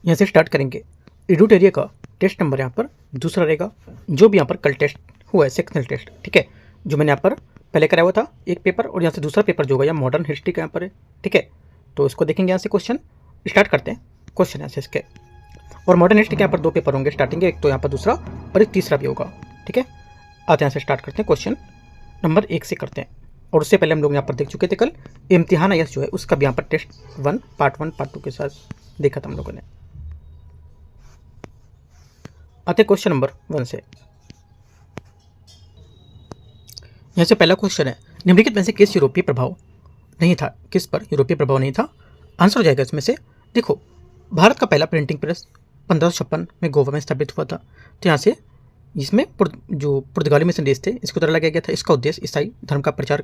यहाँ से स्टार्ट करेंगे। एडुट एरिया का टेस्ट नंबर यहाँ पर दूसरा रहेगा, जो भी यहाँ पर कल टेस्ट हुआ है सेक्शनल टेस्ट, ठीक है, जो मैंने यहाँ पर पहले कराया हुआ था एक पेपर, और यहाँ से दूसरा पेपर जो होगा यहाँ मॉडर्न हिस्ट्री का यहाँ पर है, ठीक है। तो इसको देखेंगे यहाँ से क्वेश्चन स्टार्ट करते हैं। क्वेश्चन यहाँ से इसके, और मॉडर्न हिस्ट्री के यहाँ पर दो पेपर होंगे स्टार्टिंग, एक तो यहाँ पर दूसरा और एक तीसरा भी होगा, ठीक है। आते यहाँ से स्टार्ट करते हैं, क्वेश्चन नंबर 1 से करते हैं। और उससे पहले हम लोग यहाँ पर देख चुके थे कल इम्तिहान IAS जो है उसका भी यहाँ पर टेस्ट 1 पार्ट 1 पार्ट 2 के साथ देखा था हम लोगों ने। आते क्वेश्चन नंबर 1 से। यहाँ से पहला क्वेश्चन है, निम्नलिखित में से किस यूरोपीय प्रभाव नहीं था, किस पर यूरोपीय प्रभाव नहीं था? आंसर हो जाएगा इसमें से, देखो भारत का पहला प्रिंटिंग प्रेस 1556 में गोवा में स्थापित हुआ था। तो यहाँ से इसमें जो पुर्तगाली में संदेश थे इसको द्वारा लगाया गया था। इसका उद्देश्य ईसाई धर्म का प्रचार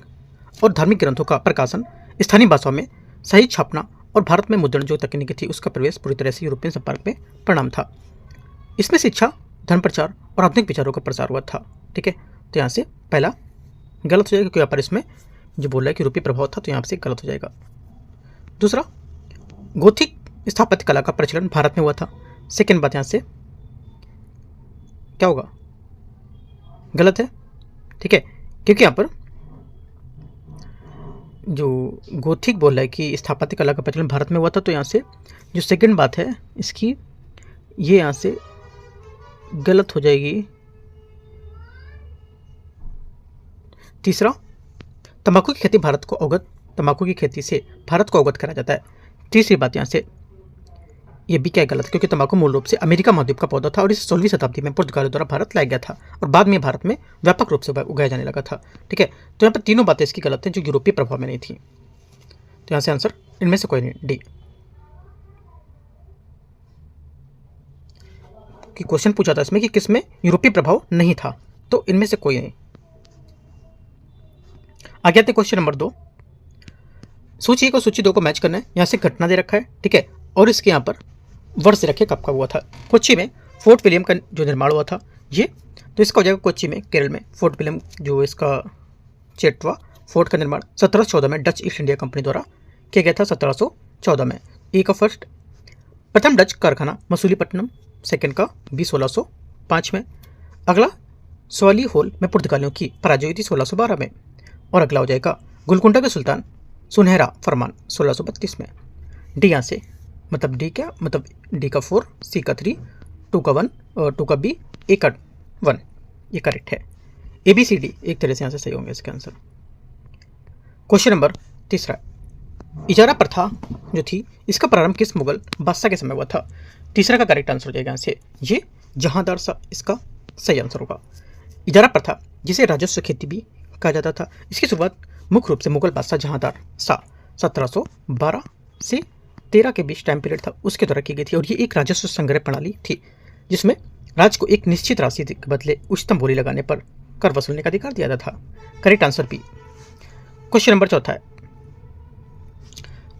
और धार्मिक ग्रंथों का प्रकाशन, स्थानीय भाषाओं में सही छापना और भारत में मुद्रण जो तकनीकी थी उसका प्रवेश पूरी तरह से यूरोपियन संपर्क में परिणाम था। इसमें शिक्षा, धर्म प्रचार और आधुनिक विचारों का प्रसार हुआ था, ठीक है। तो यहाँ से पहला गलत हो जाएगा क्योंकि यहाँ पर इसमें जो बोल रहा है कि यूरोपीय प्रभाव था, तो यहाँ से गलत हो जाएगा। दूसरा, गोथिक स्थापत्य कला का प्रचलन भारत में हुआ था। सेकेंड बात यहाँ से क्या होगा, गलत है, ठीक है, क्योंकि यहाँ पर जो गोथिक बोल रहा है कि स्थापत्य कला का प्रचलन भारत में हुआ था, तो यहाँ से जो सेकंड बात है इसकी ये यहाँ से गलत हो जाएगी। तीसरा, तंबाकू की खेती तंबाकू की खेती से भारत को अवगत कराया जाता है। तीसरी बात यहाँ से ये भी क्या है, गलत, क्योंकि तंबाकू मूल रूप से अमेरिका महाद्वीप का पौधा था और इसे 16वीं शताब्दी में पुर्तगालियों द्वारा भारत लाया गया था और बाद में भारत में व्यापक रूप से उगाया जाने लगा था, ठीक है। तो यहाँ पर तीनों बातें इसकी गलत हैं जो यूरोपीय प्रभाव में नहीं थी। तो यहाँ से आंसर इनमें से कोई नहीं, डी। कि क्वेश्चन पूछा था इसमें कि किसमें यूरोपीय प्रभाव नहीं था, तो इनमें से कोई नहीं। आगे आते क्वेश्चन नंबर 2। सूची 1 और सूची 2 को मैच करना है। यहाँ से घटना दे रखा है, ठीक है, और इसके यहाँ पर वर्ष से रखे कब का हुआ था। कोच्चि में फोर्ट विलियम का जो निर्माण हुआ था ये, तो इसका हो जाएगा कोच्चि में, केरल में फोर्ट विलियम जो इसका चेटवा फोर्ट का निर्माण 1714 में डच ईस्ट इंडिया कंपनी द्वारा किया गया था। 1714 में ए का फर्स्ट प्रथम डच कारखाना मसूलीपट्टनम, सेकेंड का बी 1605 में। अगला स्वाली होल में पुर्तगालियों की पराजय हुई थी 1612 में। और अगला हो जाएगा गोलकुंडा के सुल्तान सुनहरा फरमान 1632 में। डी यहाँ से मतलब डी क्या, मतलब डी का 4, सी का 3, 2 का 1 और 2 का बी, ए का 1, ये करेक्ट है। ABCD एक तरह से यहाँ से सही होंगे इसके आंसर। क्वेश्चन नंबर 3, इजारा प्रथा जो थी इसका प्रारंभ किस मुगल बादशाह के समय हुआ था? तीसरा का करेक्ट आंसर हो जाएगा यहाँ से, ये जहांदार शाह इसका सही आंसर होगा। इजारा प्रथा जिसे राजस्व खेती भी कहा जाता था, इसकी शुरुआत मुख्य रूप से मुगल बादशाह जहांदार शाह 1712 से 13 के बीच टाइम पीरियड था उसके द्वारा की गई थी। और ये एक राजस्व संग्रह प्रणाली थी जिसमें राज्य को एक निश्चित राशि के बदले उच्चतम बोली लगाने पर कर वसूलने का अधिकार दिया जाता था। Correct answer B. Question number 4 है,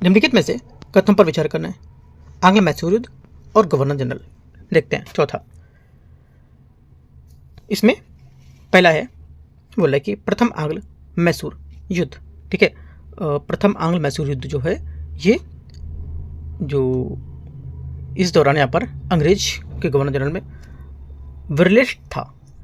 निम्नलिखित में से कथनों पर विचार करना है। आंग्ल मैसूर युद्ध और गवर्नर जनरल देखते हैं। चौथा, इसमें पहला है बोल रहा है कि प्रथम आंग्ल मैसूर युद्ध, ठीक है। प्रथम आंग्ल मैसूर युद्ध जो है ये जो इस दौरान यहाँ पर अंग्रेज के गवर्नर जनरल में विरलिस्ट था,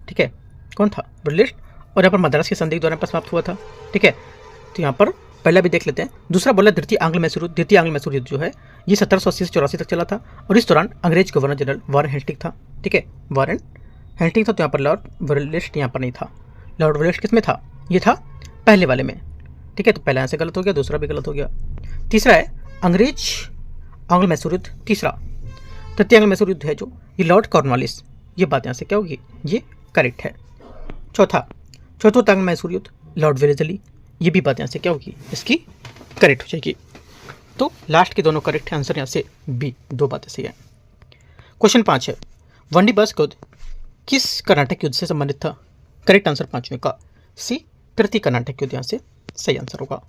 ठीक है। कौन था? विरलिस्ट। और यहाँ पर मद्रास की संधि के दौरान पर समाप्त हुआ था, ठीक है। तो यहाँ पर पहला भी देख लेते हैं। दूसरा बोला द्वितीय आंग्ल मैसूर युद्ध जो है ये 1780 से 84 तक चला था और इस दौरान अंग्रेज गवर्नर जनरल वारेन हेस्टिंग था, ठीक है, वारेन हेस्टिंग था। तो यहाँ पर लॉर्ड विरलिस्ट यहाँ पर नहीं था। लॉर्ड विरलिस्ट किस में था? ये था पहले वाले में, ठीक है। तो पहला यहाँ से गलत हो गया, दूसरा भी गलत हो गया। तीसरा है अंग्रेज आंग्ल मैसूर युद्ध, तीसरा। तृतीय आंग्ल मैसूर युद्ध है जो ये लॉर्ड कॉर्नवालिस, ये बात यहाँ से क्या होगी, ये करेक्ट है। चौथा आंग्ल मैसूर युद्ध लॉर्ड वेलेस्ली, ये भी बात यहाँ से क्या होगी, इसकी करेक्ट हो जाएगी। तो लास्ट के दोनों करेक्ट आंसर यहाँ से बी, दो बातें सही है। क्वेश्चन 5 है, वंडीबास युद्ध किस कर्नाटक युद्ध से संबंधित था? करेक्ट आंसर 5वें का सी, तृतीय कर्नाटक युद्ध यहाँ से सही आंसर होगा,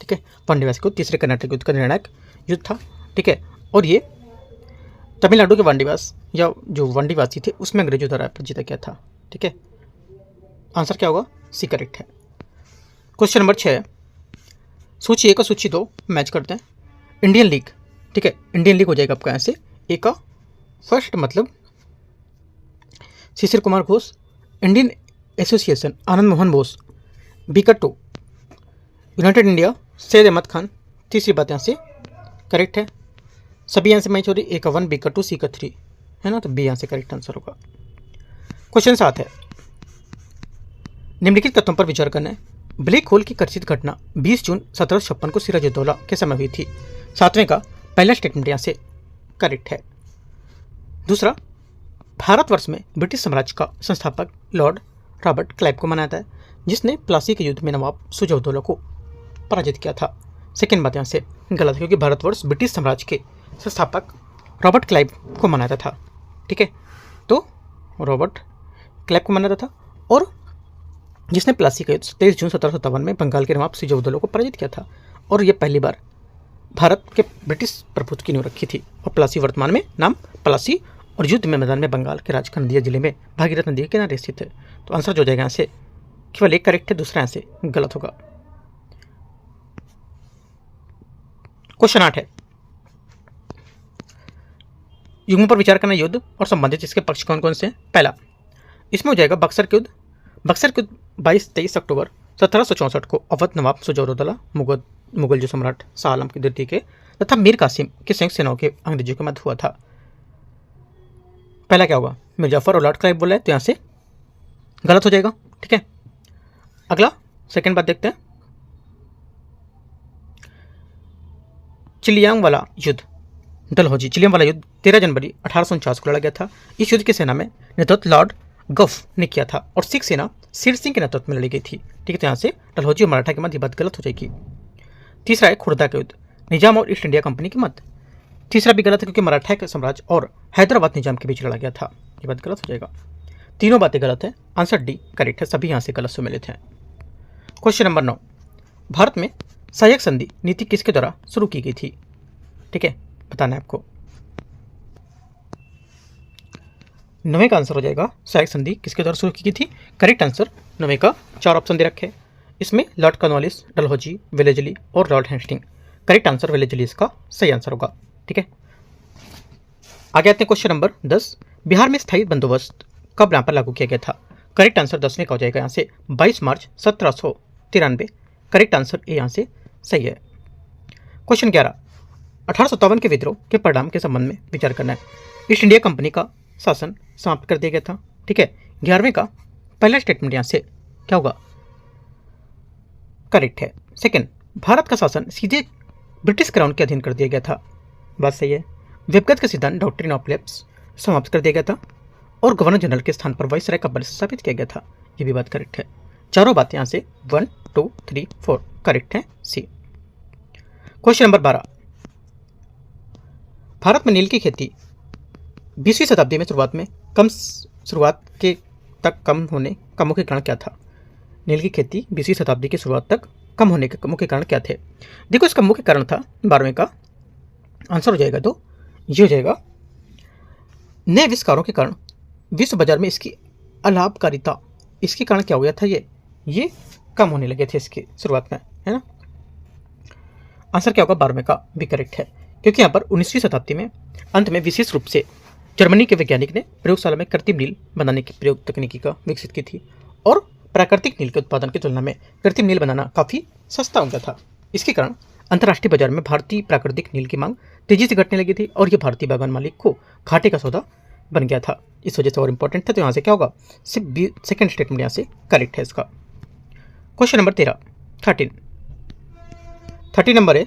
ठीक है। वंडीबास युद्ध तीसरे कर्नाटक युद्ध का निर्णायक युद्ध था, ठीक है। और ये तमिलनाडु के वंडीवास या जो वंडीवासी थे उसमें अंग्रेजों द्वारा जीता गया था, ठीक है। आंसर क्या होगा, सी करेक्ट है। क्वेश्चन नंबर 6 है, सूची 1 और सूची 2 मैच करते हैं। इंडियन लीग, ठीक है, इंडियन लीग हो जाएगा आपका यहाँ से ए का फर्स्ट मतलब Shishir Kumar Ghosh, Indian association Anand Mohan Bose, B का 2 यूनाइटेड इंडिया सैयद अहमद खान। तीसरी बात यहाँ से करेक्ट है। सभी यहाँ से मैच हो रही, ए का 1, बी का 2, सी का 3 है ना, तो बी यहाँ से करेक्ट आंसर होगा। क्वेश्चन 7 है, निम्नलिखित तथ्यों पर विचार करना है। ब्लैक होल की चर्चित घटना 20 जून 1756 को सिराजुद्दौला के समय हुई थी। 7वें का पहला स्टेटमेंट यहाँ से करेक्ट है। दूसरा, भारतवर्ष में ब्रिटिश साम्राज्य का संस्थापक लॉर्ड रॉबर्ट क्लाइव को माना जाता है, जिसने प्लासी के युद्ध में नवाब सिराजुद्दौला को पराजित किया था। सेकेंड बात यहाँ से गलत है, क्योंकि भारतवर्ष ब्रिटिश साम्राज्य के संस्थापक रॉबर्ट क्लाइव को माना जाता था। ठीक है, तो रॉबर्ट क्लाइव को माना जाता था, और जिसने प्लासी का युद्ध 23 जून 1757 में बंगाल के नवाब सिराजुद्दौला को पराजित किया था, और यह पहली बार भारत के ब्रिटिश प्रभुत्व की नींव रखी थी। और प्लासी वर्तमान में नाम प्लासी और युद्ध में मैदान में बंगाल के राज्य नदिया जिले में भागीरथ नदी के किनारे स्थित है। तो आंसर जो हो जाएगा यहाँ से केवल एक करेक्ट है, दूसरा यहाँ से गलत होगा। क्वेश्चन 8 है, युग्मों पर विचार करना, युद्ध और संबंधित इसके पक्ष कौन कौन से हैं। पहला इसमें हो जाएगा बक्सर के युद्ध। बक्सर के युद्ध 22-23 अक्टूबर 1764 को अवध नवाब सिराजुद्दौला मुगल जो सम्राट शाह आलम की द्वितीय के तथा मीर कासिम की संयुक्त सेनाओं के अंग्रेजों के मध्य हुआ था। पहला क्या होगा, मिर्जाफर और लॉर्ड क्लाइव बोला है, तो यहाँ से गलत हो जाएगा। ठीक है, अगला सेकंड बात देखते हैं, चिलियांग वाला युद्ध, डलहौजी चिलियांग वाला युद्ध 13 जनवरी 1849 को लड़ा गया था। इस युद्ध की सेना में नेतृत्व लॉर्ड गफ ने किया था, और सिख सेना शेर सिंह के नेतृत्व में लड़ी गई थी। ठीक है, तो यहाँ से डलहौजी और मराठा के मध्य बात गलत हो जाएगी। तीसरा है खुर्दा का युद्ध, निजाम और ईस्ट इंडिया कंपनी के मध्य। तीसरा भी गलत है, क्योंकि मराठा के साम्राज्य और हैदराबाद निजाम के बीच लड़ा गया था। ये बात गलत हो जाएगा। तीनों बातें गलत है, आंसर डी करेक्ट है, सभी यहाँ से गलत सम्मिलित हैं। क्वेश्चन नंबर 9, भारत में सहायक संधि नीति किसके द्वारा शुरू की गई थी। ठीक है, बताना है आपको। 9वें का आंसर हो जाएगा सहायक संधि किसके द्वारा शुरू की गई थी। करेक्ट आंसर 9वें का 4 ऑप्शन दे रखे, इसमें लॉर्ड कॉर्नवालिस, डलहौजी, वेलेजली और lord Hastings. Correct answer Wellesley इसका सही आंसर होगा। ठीक है, आगे आते हैं क्वेश्चन नंबर 10, बिहार में स्थायी बंदोबस्त कब यहाँ पर लागू किया गया था। करेक्ट आंसर 10वें का हो जाएगा यहाँ से 22 मार्च 1793। करेक्ट आंसर ए यहाँ से सही है। क्वेश्चन 11, 1857 के विद्रोह के परिणाम के संबंध में विचार करना है। ईस्ट इंडिया कंपनी का शासन समाप्त कर दिया गया था। ठीक है, 11वें का पहला स्टेटमेंट यहाँ से क्या होगा, करेक्ट है। सेकंड, भारत का शासन सीधे ब्रिटिश क्राउन के अधीन कर दिया गया था, बात सही है। विपगत का सिद्धांत डॉक्ट्रिन ऑफ लैप्स समाप्त कर दिया गया था, और गवर्नर जनरल के स्थान पर वाइसराय का पद स्थापित किया गया था, ये भी बात करेक्ट है। चारों बातें यहाँ से 1, 2, 3, 4 करेक्ट है, सी। क्वेश्चन नंबर 12, भारत में नील की खेती 20वीं शताब्दी में शुरुआत के तक कम होने का मुख्य कारण क्या था। नील की खेती 20वीं शताब्दी की शुरुआत तक कम होने के मुख्य कारण क्या थे। देखो, इसका मुख्य कारण था 12वें का आंसर हो जाएगा, तो ये हो जाएगा नए आविष्कारों के कारण विश्व बाजार में इसकी अलाभकारिता, इसके कारण क्या हो गया था, ये कम होने लगे थे इसकी शुरुआत में, है ना। आंसर क्या होगा, 12वें का भी करेक्ट है, क्योंकि यहाँ पर 19वीं शताब्दी में अंत में विशेष रूप से जर्मनी के वैज्ञानिक ने प्रयोगशाला में कृत्रिम नील बनाने की प्रयोग तकनीकी का विकसित की थी, और प्राकृतिक नील के उत्पादन की तुलना में कृत्रिम नील बनाना काफ़ी सस्ता हो गया था। इसके कारण अंतर्राष्ट्रीय बाजार में भारतीय प्राकृतिक नील की मांग तेजी से घटने लगी थी, और यह भारतीय बागान मालिक को घाटे का सौदा बन गया था। इस वजह से और इंपॉर्टेंट था, तो यहाँ से क्या होगा, सिर्फ सेकंड स्टेटमेंट यहाँ से करेक्ट है इसका। क्वेश्चन नंबर 13 नंबर है,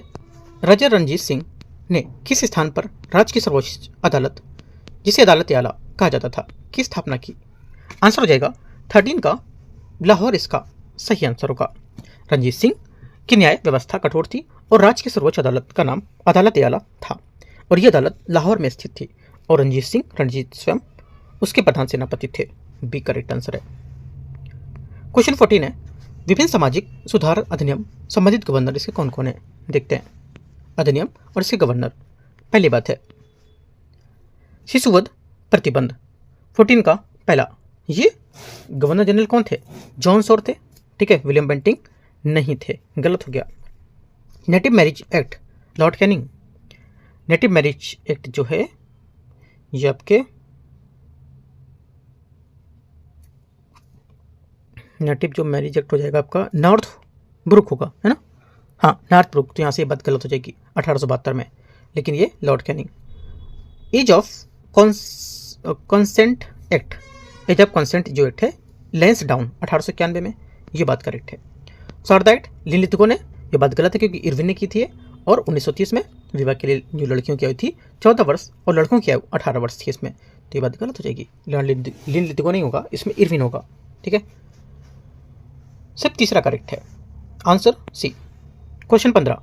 राजा रणजीत सिंह ने किस स्थान पर राज्य की सर्वोच्च अदालत, जिसे अदालत आला कहा जाता था, की स्थापना की। आंसर हो जाएगा 13 का लाहौर इसका सही आंसर होगा। रणजीत सिंह की न्याय व्यवस्था कठोर थी, और राज्य की सर्वोच्च अदालत का नाम अदालत आला था, और यह अदालत लाहौर में स्थित थी, और रणजीत स्वयं उसके प्रधान सेनापति थे, बी करेक्ट आंसर है। क्वेश्चन 14 है, विभिन्न सामाजिक सुधार अधिनियम संबंधित गवर्नर इसके कौन कौन है, देखते हैं अधिनियम और इसके गवर्नर। पहली बात है शिशुवध प्रतिबंध 14 का पहला, ये गवर्नर जनरल कौन थे, जॉन शोर थे। ठीक है, विलियम बेंटिंग नहीं थे, गलत हो गया। Native marriage act, Lord Canning. Native marriage act जो है ये आपके नेटिव जो में रिजेक्ट हो जाएगा आपका नॉर्थ ब्रुक होगा, है ना। हाँ, नॉर्थ ब्रुक, तो यहाँ से ये बात गलत हो जाएगी 1872 में, लेकिन ये lord Canning. Age of consent act, age of consent जो एक्ट है लेंस डाउन 1891 में, ये बात करेक्ट है। शारदा एक्ट लिनलिथगो ने, ये बात गलत है क्योंकि इरविन ने की थी और 1930 में विवाह के लिए जो लड़कियों की आयु थी 14 वर्ष और लड़कों की आयु 18 वर्ष थी इसमें, तो ये बात गलत हो जाएगी। लिनलिथगो नहीं होगा, इसमें इरविन होगा, ठीक है। सिर्फ तीसरा करेक्ट है, आंसर सी। क्वेश्चन 15,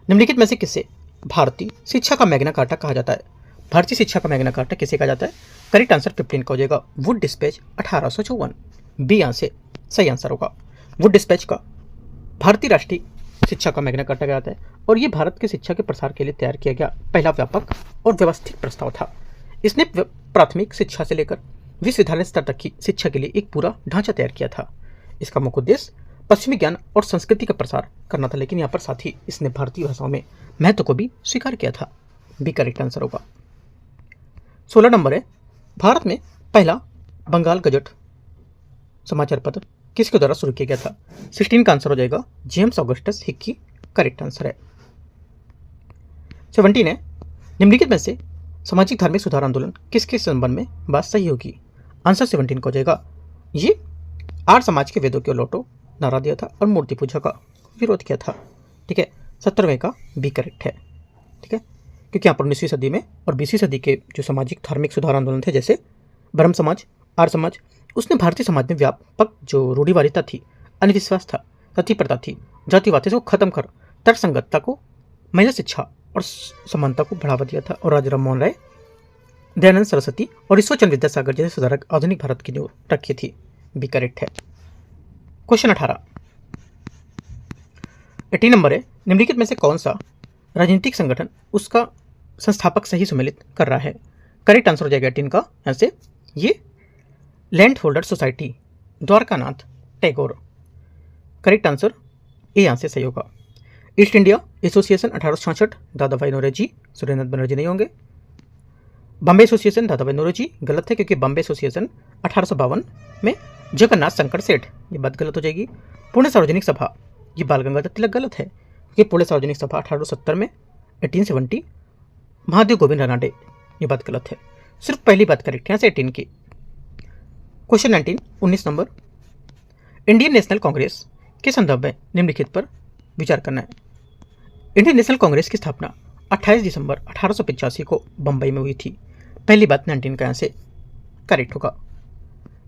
निम्नलिखित में से किसे भारतीय शिक्षा का मैग्ना कार्टा कहा जाता है? भारतीय शिक्षा का मैग्ना कार्टा किसे कहा जाता है? करेक्ट आंसर 15 का हो जाएगा वुड डिस्पैच 1854, बी यहाँ से सही आंसर होगा। वुड डिस्पैच का भारतीय राष्ट्रीय शिक्षा का मैग्ना कार्टा कहा जाता है और ये भारत की शिक्षा के प्रसार के लिए तैयार किया गया पहला व्यापक और व्यवस्थित प्रस्ताव था। इसने प्राथमिक शिक्षा से लेकर विश्वविद्यालय स्तर तक की शिक्षा के लिए एक पूरा ढांचा तैयार किया था। इसका मुख्य उद्देश्य पश्चिमी ज्ञान और संस्कृति का प्रसार करना था, लेकिन यहाँ पर साथ ही इसने भारतीय भाषाओं में महत्व को भी स्वीकार किया था, बी करेक्ट आंसर होगा। 16 नंबर है, भारत में पहला बंगाल गजट समाचार पत्र किसके द्वारा शुरू किया गया था? 16 का आंसर हो जाएगा James Augustus Hickey, correct answer है। 17 है, निम्नलिखित में से सामाजिक धार्मिक सुधार आंदोलन किसके संबंध में बात सही होगी? आंसर 17 का हो जाएगा ये आर्य समाज के वेदों को लौटो नारा दिया था और मूर्ति पूजा का विरोध किया था, ठीक है। 17वें का बी करेक्ट है, ठीक है, क्योंकि यहाँ पर 19वीं सदी में और 20वीं सदी के जो सामाजिक धार्मिक सुधार आंदोलन थे, जैसे ब्रह्म समाज, आर्य समाज, उसने भारतीय समाज में व्यापक जो रूढ़िवादिता थी, अंधविश्वास था, सती प्रथा थी, जातिवाद थे, को खत्म कर तर्कसंगतता को, महिला शिक्षा और समानता को बढ़ावा दिया था। और राजा राममोहन राय, दयानंद सरस्वती और ईश्वरचंद्र विद्यासागर जैसे सुधारक आधुनिक भारत की नींव रखी थी, बी करेक्ट है। क्वेश्चन 18, 18 नंबर है, निम्नलिखित में से कौन सा राजनीतिक संगठन उसका संस्थापक सही सम्मिलित कर रहा है? करेक्ट आंसर हो जाएगा 18 का यहाँ से ये land holder society Dwarkanath Tagore, correct answer A यहाँ से सही होगा। ईस्ट इंडिया एसोसिएशन 1866 दादा भाई नौरोजी, सुरेंद्रनाथ बनर्जी नहीं होंगे। बॉम्बे एसोसिएशन दादा भाई नौरोजी गलत है, क्योंकि बॉम्बे एसोसिएशन 1852 में जगन्नाथ शंकर सेठ, ये बात गलत हो जाएगी। पुणे सार्वजनिक सभा ये बाल गंगाधर तिलक, गलत है, क्योंकि पुणे सार्वजनिक सभा 1870 में 1870 महादेव गोविंद रानाडे, ये बात गलत है। सिर्फ पहली बात करेक्ट है यहाँ से 18 की। Question 19, 19 number, Indian national Congress के संदर्भ में निम्नलिखित पर विचार करना है। इंडियन नेशनल कांग्रेस की स्थापना 28 दिसंबर 1885 को बंबई में हुई थी, पहली बात 19 का यहाँ से करेक्ट होगा।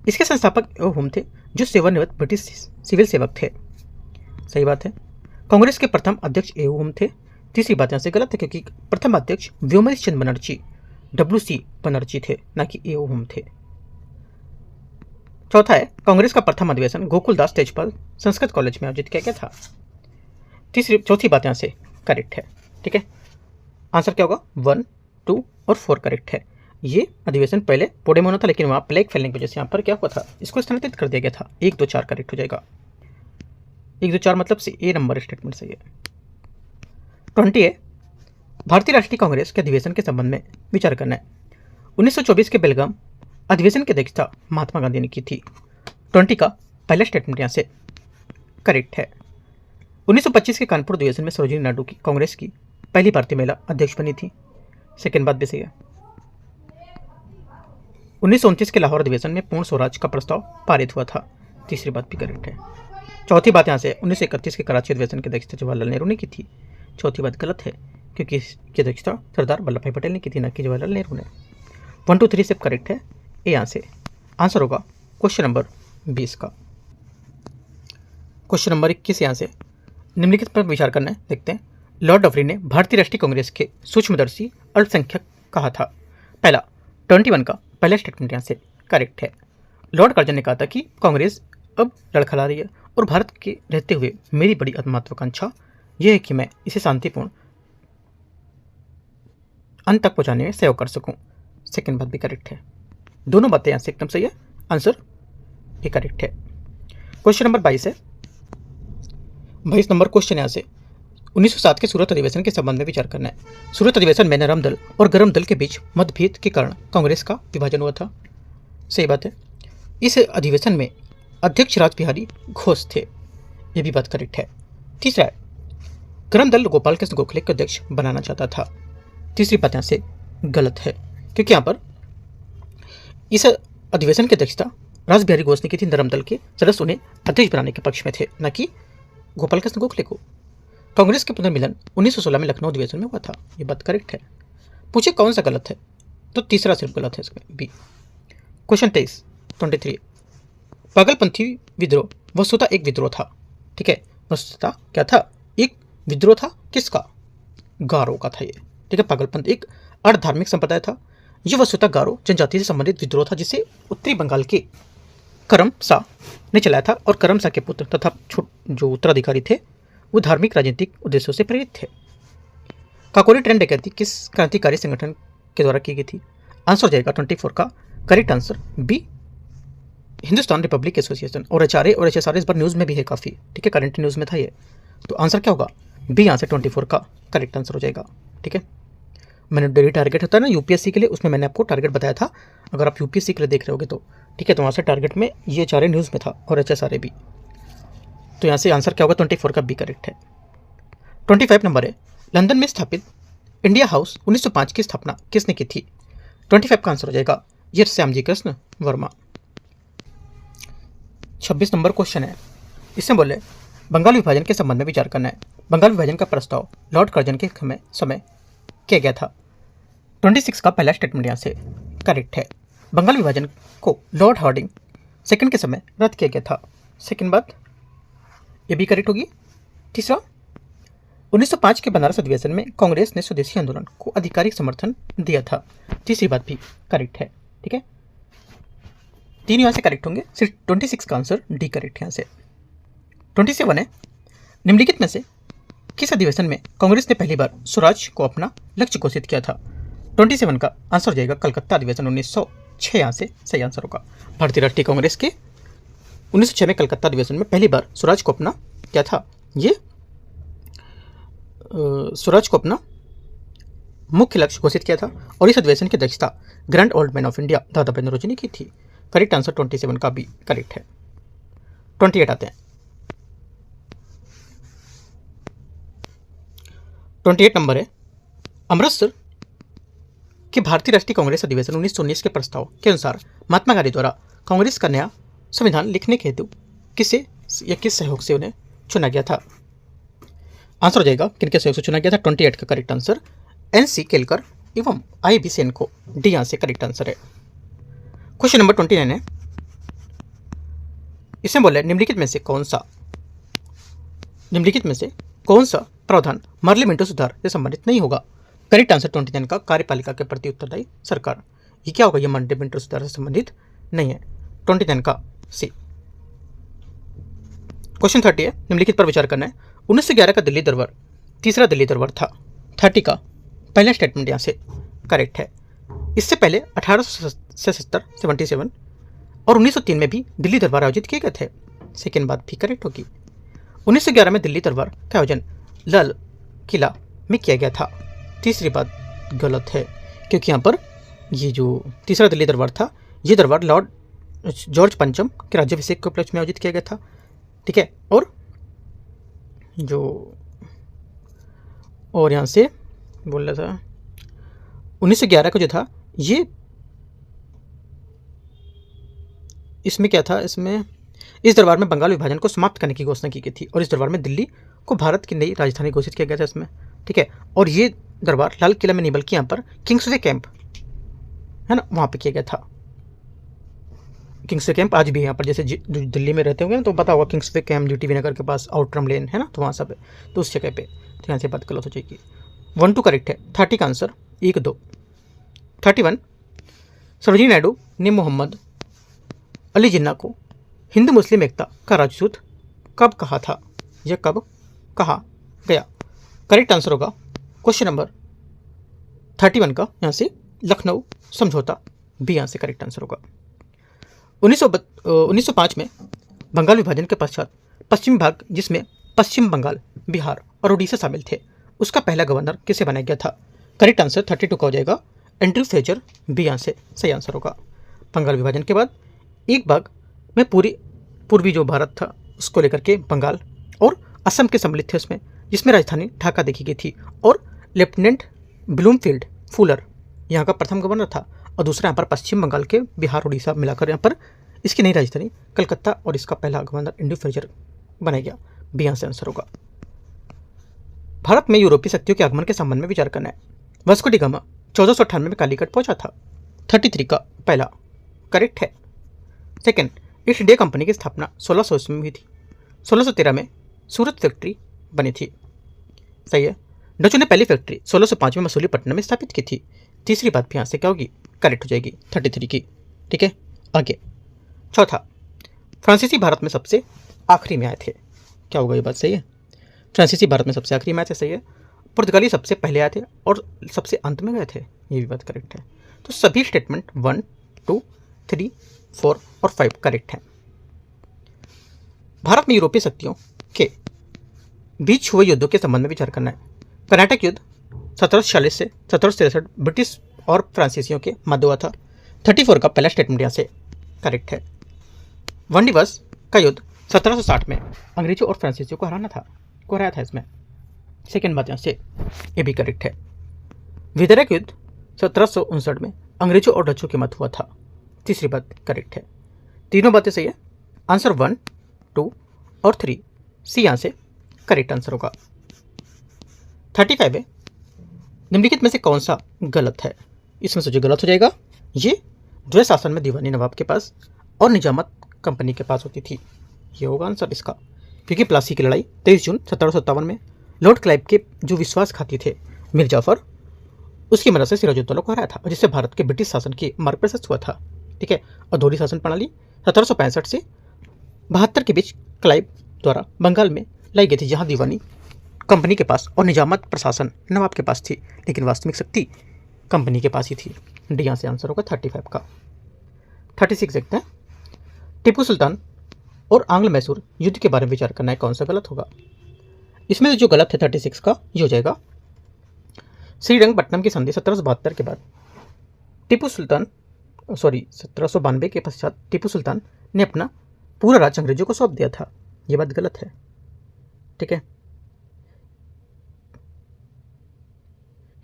इसके संस्थापक एओ हुम थे, जो सेवानिवृत्त ब्रिटिश सिविल सेवक थे, सही बात है। कांग्रेस के प्रथम अध्यक्ष एओ हुम थे, तीसरी बात यहाँ से गलत है, क्योंकि प्रथम अध्यक्ष व्योमकेश चंद्र बनर्जी WC बनर्जी थे, ना कि एओ हुम थे। चौथा है, कांग्रेस का प्रथम अधिवेशन गोकुलदास तेजपाल संस्कृत कॉलेज में आयोजित किया गया था। चौथी बात यहाँ से करेक्ट है, ठीक है। आंसर क्या होगा? 1, 2 और 4 करेक्ट है। ये अधिवेशन पहले पुणे में होना था, लेकिन वहाँ प्लेग फैलने की वजह से यहाँ पर क्या हुआ था, इसको स्थानांतरित कर दिया गया था। 1, 2, 4 करेक्ट हो जाएगा। 1, 2, 4 मतलब से ए नंबर स्टेटमेंट सही है। 20 है, भारतीय राष्ट्रीय कांग्रेस के अधिवेशन के संबंध में विचार करना है। 1924 के बेलगाम अधिवेशन की अध्यक्षता महात्मा गांधी ने की थी। 20 का पहला स्टेटमेंट यहाँ से करेक्ट है। 1925 के कानपुर अधिवेशन में सरोजिनी नायडू की कांग्रेस की पहली भारतीय महिला अध्यक्ष बनी थी, सेकेंड बात भी सही है। 1929 के लाहौर अधिवेशन में पूर्ण स्वराज का प्रस्ताव पारित हुआ था, तीसरी बात भी करेक्ट है। चौथी बात यहाँ से 1931 के कराची अधिवेशन की अध्यक्षता जवाहरलाल नेहरू ने की थी, चौथी बात गलत है, क्योंकि इसकी अध्यक्षता सरदार वल्लभ भाई पटेल ने की थी, न कि जवाहरलाल नेहरू ने। 1, 2, 3 सब करेक्ट है, ए यहाँ से आंसर होगा क्वेश्चन नंबर 20 का। क्वेश्चन नंबर 21 यहाँ से निम्नलिखित पर विचार करना है, देखते हैं। लॉर्ड डफरी ने भारतीय राष्ट्रीय कांग्रेस के सूक्ष्मदर्शी अल्पसंख्यक कहा था। पहला 21 का पहला स्टेटमेंट यहाँ से करेक्ट है। लॉर्ड कर्जन ने कहा था कि कांग्रेस अब लड़खड़ा रही है और भारत के रहते हुए मेरी बड़ी महत्वाकांक्षा यह है कि मैं इसे शांतिपूर्ण अंत तक पहुंचाने में सहयोग कर सकूं, सेकंड बात भी करेक्ट है। दोनों बातें यहाँ से एकदम सही है, आंसर ये करेक्ट है। क्वेश्चन नंबर 22 है। 22 नंबर क्वेश्चन यहाँ से 1907 के सूरत अधिवेशन के संबंध में विचार करना है। सूरत अधिवेशन में नरम दल और गरम दल के बीच मतभेद के कारण कांग्रेस का विभाजन हुआ था। सही बात है। इस अधिवेशन में अध्यक्ष रासबिहारी घोष थे, यह भी बात करेक्ट है। तीसरा है, गरम दल गोपाल कृष्ण गोखले को अध्यक्ष बनाना चाहता था। तीसरी बात यहाँ से गलत है, क्योंकि यहाँ पर इस अधिवेशन की अध्यक्षता रासबिहारी घोष ने की थी। नरम दल के सदस्य उन्हें अध्यक्ष बनाने के पक्ष में थे, न कि गोपाल कृष्ण गोखले को। कांग्रेस के पुनर्मिलन 1916 में लखनऊ अधिवेशन में हुआ था, ये बात करेक्ट है। पूछे कौन सा गलत है, तो तीसरा सिर्फ गलत है इसमें, बी। क्वेश्चन 23 पागलपंथी विद्रोह वस्तुतः एक विद्रोह था। ठीक है, वस्तुतः क्या था, एक विद्रोह था। किसका, गारो का था ये। ठीक है, पागलपंथ एक अर्धधार्मिक संप्रदाय था। यह वस्तुतः गारो जनजाति से संबंधित विद्रोह था, जिसे उत्तरी बंगाल के करमसा ने चलाया था। और करमसा के पुत्र तथा जो उत्तराधिकारी थे वो धार्मिक राजनीतिक उद्देश्यों से प्रेरित थे। काकोरी ट्रेन डकैती किस क्रांतिकारी संगठन के द्वारा की गई थी? आंसर हो जाएगा 24 का correct answer B, Hindustan republic association. और एचआरए और एचएसआरए इस बार न्यूज़ में भी है काफ़ी। ठीक है, करंट न्यूज़ में था ये, तो आंसर क्या होगा, बी आंसर 24 का करेक्ट आंसर हो जाएगा। ठीक है, मैंने डेली टारगेट होता है ना यूपीएससी के लिए, उसमें मैंने आपको टारगेट बताया था। अगर आप यूपीएससी के लिए देख रहे होगे तो ठीक है, तो वहाँ से टारगेट में ये एचआरए न्यूज़ में था और एचएसआरए भी। तो यहाँ से आंसर क्या होगा, 24 का बी करेक्ट है। 25 नंबर है, लंदन में स्थापित इंडिया हाउस 1905 की स्थापना किसने की थी? 25 का आंसर हो जाएगा ये श्यामजी कृष्ण वर्मा। 26 नंबर क्वेश्चन है, इसमें बोले बंगाल विभाजन के संबंध में विचार करना है। बंगाल विभाजन का प्रस्ताव लॉर्ड कर्जन के समय किया गया था। 26 का पहला स्टेटमेंट यहाँ से करेक्ट है। बंगाल विभाजन को लॉर्ड हार्डिंग सेकंड के समय रद्द किया गया था। सेकंड बात ये भी करेक्ट होगी। तीसरा, 1905 के बनारस अधिवेशन में कांग्रेस ने स्वदेशी आंदोलन को आधिकारिक समर्थन दिया था। तीसरी बात भी करेक्ट है। ठीक है, तीन यहाँ से करेक्ट होंगे, सिर्फ 26 का आंसर डी करेक्ट है। यहाँ से 27 है, निम्नलिखित में से किस अधिवेशन में कांग्रेस ने पहली बार स्वराज को अपना लक्ष्य घोषित किया था? 27 का आंसर हो जाएगा कलकत्ता अधिवेशन 1906। यहाँ से सही आंसर होगा। भारतीय राष्ट्रीय कांग्रेस के 1906 में कलकत्ता अधिवेशन में पहली बार स्वराज को अपना क्या था, ये स्वराज को अपना मुख्य लक्ष्य घोषित किया था। और इस अधिवेशन की अध्यक्षता grand old man of India दादा बनोरजी ने की थी। करेक्ट आंसर 27 का भी करेक्ट है। 28 आते हैं। 28 नंबर है, अमृतसर कि भारतीय राष्ट्रीय कांग्रेस अधिवेशन 1919 के प्रस्ताव के अनुसार महात्मा गांधी द्वारा कांग्रेस का नया संविधान लिखने के हेतु किसे या किस सहयोग से उन्हें चुना गया था? आंसर हो जाएगा किनके सहयोग से चुना गया था। 28 का करेक्ट आंसर NC केलकर एवं IB सेन को, डी यहाँ से करेक्ट आंसर है। क्वेश्चन नंबर 29 है, इसमें बोले निम्नलिखित में से कौन सा प्रावधान मार्ले मिंटो सुधार से संबंधित नहीं होगा? करेक्ट आंसर 29 का कार्यपालिका के प्रति उत्तरदायी सरकार। ये क्या होगा, ये मार्ले मिंटो सुधार से संबंधित नहीं है। 29 का सी। क्वेश्चन 30 है, निम्नलिखित पर विचार करना है। 1911 का दिल्ली दरबार तीसरा दिल्ली दरबार था। 30 का पहला स्टेटमेंट यहाँ से करेक्ट है। इससे पहले 1877 और 1903 में भी दिल्ली दरबार आयोजित किए गए थे। सेकेंड बात भी करेक्ट होगी। 1911 में दिल्ली दरबार का आयोजन लाल किला में किया गया था। तीसरी बात गलत है, क्योंकि यहाँ पर ये जो तीसरा दिल्ली दरबार था, ये दरबार लॉर्ड जॉर्ज पंचम के राज्याभिषेक के उपलक्ष्य में आयोजित किया गया था। ठीक है, और यहाँ से बोल रहा था 1911 का जो था ये, इसमें क्या था, इसमें इस दरबार में बंगाल विभाजन को समाप्त करने की घोषणा की गई थी। और इस दरबार में दिल्ली को भारत की नई राजधानी घोषित किया गया था इसमें। ठीक है, और ये दरबार लाल किला में नहीं बल्कि यहाँ पर किंग्सवे कैंप है ना, वहाँ पे किया गया था। किंग्सवे कैंप आज भी यहाँ पर, जैसे दिल्ली में रहते होंगे ना तो पता होगा किंग्सवे कैंप GTV नगर के पास आउटरम लेन है ना, तो वहाँ सब है, तो उस जगह पे। तो यहाँ से बात गलत हो जाएगी। 1 2 करेक्ट है। 30 का आंसर 1 2। 31 सरोजिनी नायडू ने मोहम्मद अली जिन्ना को हिंदू मुस्लिम एकता का राजदूत कब कहा था? यह कब कहा गया? करेक्ट आंसर होगा क्वेश्चन नंबर 31 का यहाँ से लखनऊ समझौता, बी यहाँ से करेक्ट आंसर होगा। 1905 में बंगाल विभाजन के पश्चात पश्चिमी भाग जिसमें पश्चिम बंगाल, बिहार और उड़ीसा शामिल थे, उसका पहला गवर्नर किसे बनाया गया था? करेक्ट आंसर 32 का हो जाएगा एंड्रयू फ्रेजर, बी आंसर सही आंसर होगा। बंगाल विभाजन के बाद एक भाग में पूर्वी जो भारत था उसको लेकर के बंगाल और असम के सम्मिलित थे उसमें, जिसमें राजधानी ढाका देखी गई थी और लेफ्टिनेंट ब्लूमफील्ड फुलर यहाँ का प्रथम गवर्नर था और दूसरा यहाँ पर पश्चिम बंगाल के बिहार उड़ीसा मिलाकर यहाँ पर इसकी नई राजधानी कलकत्ता और इसका पहला गवर्नर एंड्रयू फ्रेजर बनाया गया, बी आंसर आंसर होगा। भारत में यूरोपीय शक्तियों के आगमन के संबंध में विचार करना है। वास्को डी गामा 1498 में कालीकट पहुंचा था, 33 का पहला करेक्ट है। सेकंड, ईस्ट इंडिया कंपनी की स्थापना 1600 ईस्वी में हुई थी, 1613 में सूरत फैक्ट्री बनी थी, सही है। डचों ने पहली फैक्ट्री 1605 में मसूलीपट्टनम में स्थापित की थी, तीसरी बात भी यहाँ से क्या होगी? करेक्ट हो जाएगी 33 की, ठीक है। आगे चौथा, फ्रांसीसी भारत में सबसे आखिरी में आए थे, क्या होगा? ये बात सही है, फ्रांसीसी भारत में सबसे आखिरी में आए थे, सही है। पुर्तगाली सबसे पहले आए थे और सबसे अंत में गए थे, ये भी बात करेक्ट है। तो सभी स्टेटमेंट 1, 2, 3, 4 और 5 करेक्ट हैं। भारत में यूरोपीय शक्तियों के बीच हुए युद्धों के संबंध में विचार करना है। कर्नाटक युद्ध 1746 से 1763 ब्रिटिश और फ्रांसीसियों के मध्य हुआ था, 34 का पहला स्टेटमेंट यहाँ से करेक्ट है। वन दिवस का युद्ध 1760 में अंग्रेजों और फ्रांसीसियों को हराया था इसमें, सेकेंड बात यहाँ से ये भी करेक्ट है। विदर्भ युद्ध 1759 में अंग्रेजों और डचों के मध्य हुआ था, तीसरी बात करेक्ट है। तीनों बातें सही है, आंसर 1, 2 और 3 सी यहाँ से करेक्ट आंसर होगा। 35 है, निम्नलिखित में से कौन सा गलत है? इसमें से जो गलत हो जाएगा ये द्वैत शासन में दीवानी नवाब के पास और निजामत कंपनी के पास होती थी, ये होगा आंसर इसका। क्योंकि प्लासी की लड़ाई 23 जून 1757 में लॉर्ड क्लाइव के जो विश्वासघाती थे मीर जाफर, उसकी मदद से सिराजुद्दौला को हराया था और जिससे भारत के ब्रिटिश शासन के मार्ग प्रशस्त हुआ था, ठीक है। और दोहरी शासन प्रणाली 1765 से 72 के बीच क्लाइव द्वारा बंगाल में लाई गई थी, जहाँ दीवानी कंपनी के पास और निजामत प्रशासन नवाब के पास थी, लेकिन वास्तविक शक्ति कंपनी के पास ही थी, डी यहाँ से आंसर होगा 35 का। 36 देखते हैं, टीपू सुल्तान और आंग्ल मैसूर युद्ध के बारे में विचार करना है, कौन सा गलत होगा? इसमें जो गलत है 36 का ये हो जाएगा श्रीरंगपट्टनम की संधि 1772 के बाद 1792 के पश्चात टीपू सुल्तान ने अपना पूरा राज्य अंग्रेजों को सौंप दिया था, ये बात गलत है, ठीक है।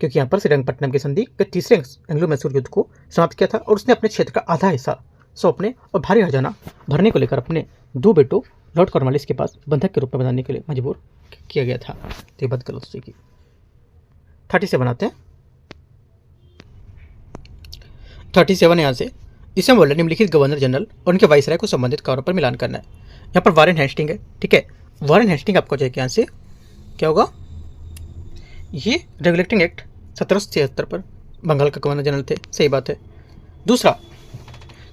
क्योंकि यहाँ पर श्रीरंगपट्टनम की संधि के तीसरे एंग्लो मैसूर युद्ध को समाप्त किया था और उसने अपने क्षेत्र का आधा हिस्सा सौंपने और भारी हर्जाना भरने को लेकर अपने दो बेटों लॉर्ड कॉर्नवालिस के पास बंधक के रूप में बनाने के लिए मजबूर किया गया था, तो ये बात गलत हो जाएगी। 37 बनाते हैं, 37 यहाँ से इसे बोल निम्नलिखित गवर्नर जनरल और उनके वाइसराय को संबंधित कार्यों पर मिलान करना है। यहाँ पर वारेन हेस्टिंग है, ठीक है। वारेन हेस्टिंग आपको चाहिए यहाँ से क्या होगा? ये रेगुलेटिंग एक्ट 1776 पर बंगाल का गवर्नर जनरल थे, सही बात है। दूसरा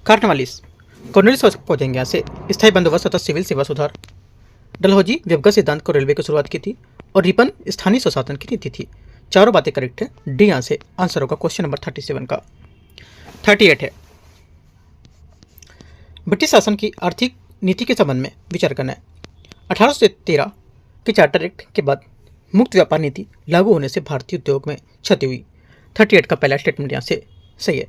कॉर्नवालिस कॉर्नवालिस पहुंचेंगे यहाँ से स्थायी बंदोबस्त तथा सिविल सेवा सुधार। डलहौजी व्यवगत सिद्धांत को रेलवे की शुरुआत की थी और रिपन स्थानीय स्वशासन की नीति थी। चारों बातें करेक्ट है, डी यहाँ से आंसर होगा क्वेश्चन नंबर 37 का। 38 है, ब्रिटिश शासन की आर्थिक नीति के संबंध में विचार करना है। 1813 के चार्टर एक्ट के बाद मुक्त व्यापार नीति लागू होने से भारतीय उद्योग में क्षति हुई। 38 का पहला स्टेटमेंट यहाँ से सही है।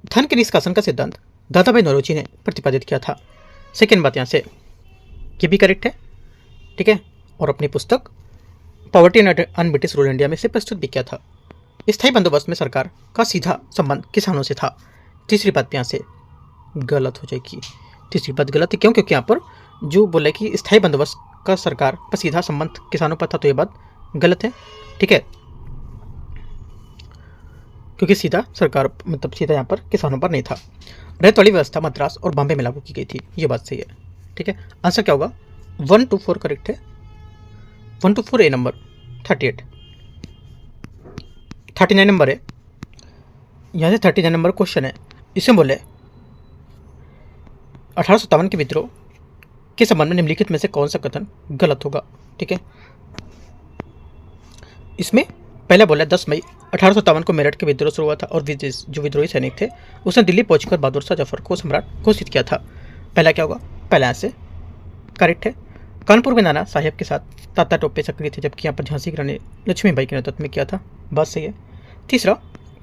धन के निष्कासन का सिद्धांत दादा भाई नौरोजी ने प्रतिपादित किया था, सेकेंड बात यहाँ से ये भी करेक्ट है, ठीक है। और अपनी पुस्तक poverty and un British rule India में से प्रस्तुत भी किया था। स्थायी बंदोबस्त में सरकार का सीधा संबंध किसानों से था, तीसरी बात यहाँ से गलत हो जाएगी। तीसरी बात गलत है, क्यों? क्योंकि यहाँ पर जो बोला कि स्थायी बंदोबस्त का सरकार का सीधा संबंध किसानों पर था, तो ये बात गलत है, ठीक है। क्योंकि सीधा सरकार मतलब सीधा यहाँ पर किसानों पर नहीं था। रैयत वाली व्यवस्था मद्रास और बॉम्बे में लागू की गई थी, ये बात सही है, ठीक है। आंसर क्या होगा? 1 to 4 करेक्ट है, 1 to 4 ए नंबर। 38 39 नंबर है, यहाँ से 39 नंबर क्वेश्चन है। इसमें बोले 1857 के विद्रोह के संबंध में निम्नलिखित में से कौन सा कथन गलत होगा, ठीक है। इसमें पहले बोला 10 मई 1857 को मेरठ के विद्रोह शुरू हुआ था और जो विद्रोही सैनिक थे उसने दिल्ली पहुंचकर बहादुर शाह जफर को सम्राट घोषित किया था। पहला क्या होगा? पहला ऐसे करेक्ट है। कानपुर में नाना साहेब के साथ तात्या टोपे सक्रिय थे, जबकि यहाँ पर झांसी की रानी लक्ष्मीबाई के नेतृत्व में किया था। बात सही है। तीसरा,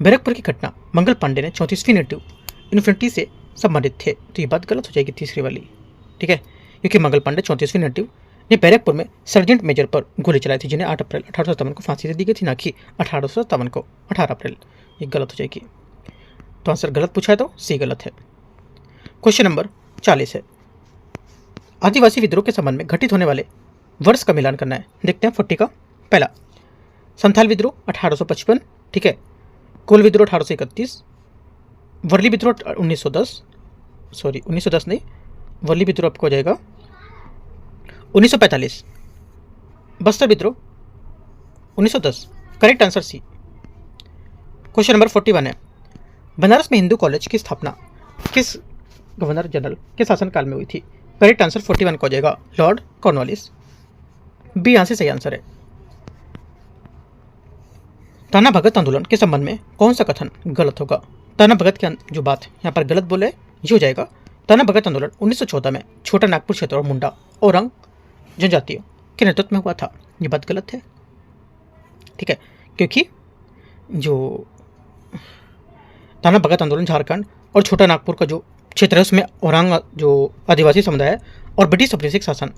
बैरकपुर की घटना मंगल पांडे ने 34वीं नेटिव इन्फेंट्री से संबंधित थे, तो ये बात गलत हो जाएगी तीसरी वाली, ठीक है, क्योंकि मंगल पांडे 34वीं नेटिव ने बैरकपुर में सर्जेंट मेजर पर गोली चलाई थी, जिन्हें 8 अप्रैल 1857 को फांसी दे दी गई थी, ना कि 1857 को 18 अप्रैल। ये गलत हो जाएगी, तो आंसर गलत पूछा है तो सी गलत है। क्वेश्चन नंबर 40 है, आदिवासी विद्रोह के संबंध में घटित होने वाले वर्ष का मिलान करना है। देखते हैं 40 का। पहला, संथाल विद्रोह 1855, ठीक है, कोल विद्रोह 1831, वर्ली विद्रोह 1910, सॉरी 1910 नहीं, वर्ली विद्रोह आपको हो जाएगा 1945, बस्तर विद्रोह 1910। Correct answer C. Question number 41 है, बनारस में हिंदू कॉलेज की स्थापना किस गवर्नर जनरल के शासनकाल में हुई थी? करेक्ट आंसर 41 को हो जाएगा लॉर्ड कॉर्नवालिस। बी यहाँ से सही आंसर है। ताना भगत आंदोलन के संबंध में कौन सा कथन गलत होगा? ताना भगत की जो बात यहाँ पर गलत बोले ये हो जाएगा, ताना भगत आंदोलन 1914 में छोटा नागपुर क्षेत्र और मुंडा औरंग जनजातियों के नेतृत्व में हुआ था। ये बात गलत है, ठीक है, क्योंकि जो ताना भगत आंदोलन झारखंड और छोटा नागपुर का जो क्षेत्र है उसमें औरंग जो आदिवासी समुदाय और ब्रिटिश औपनिवेशिक शासन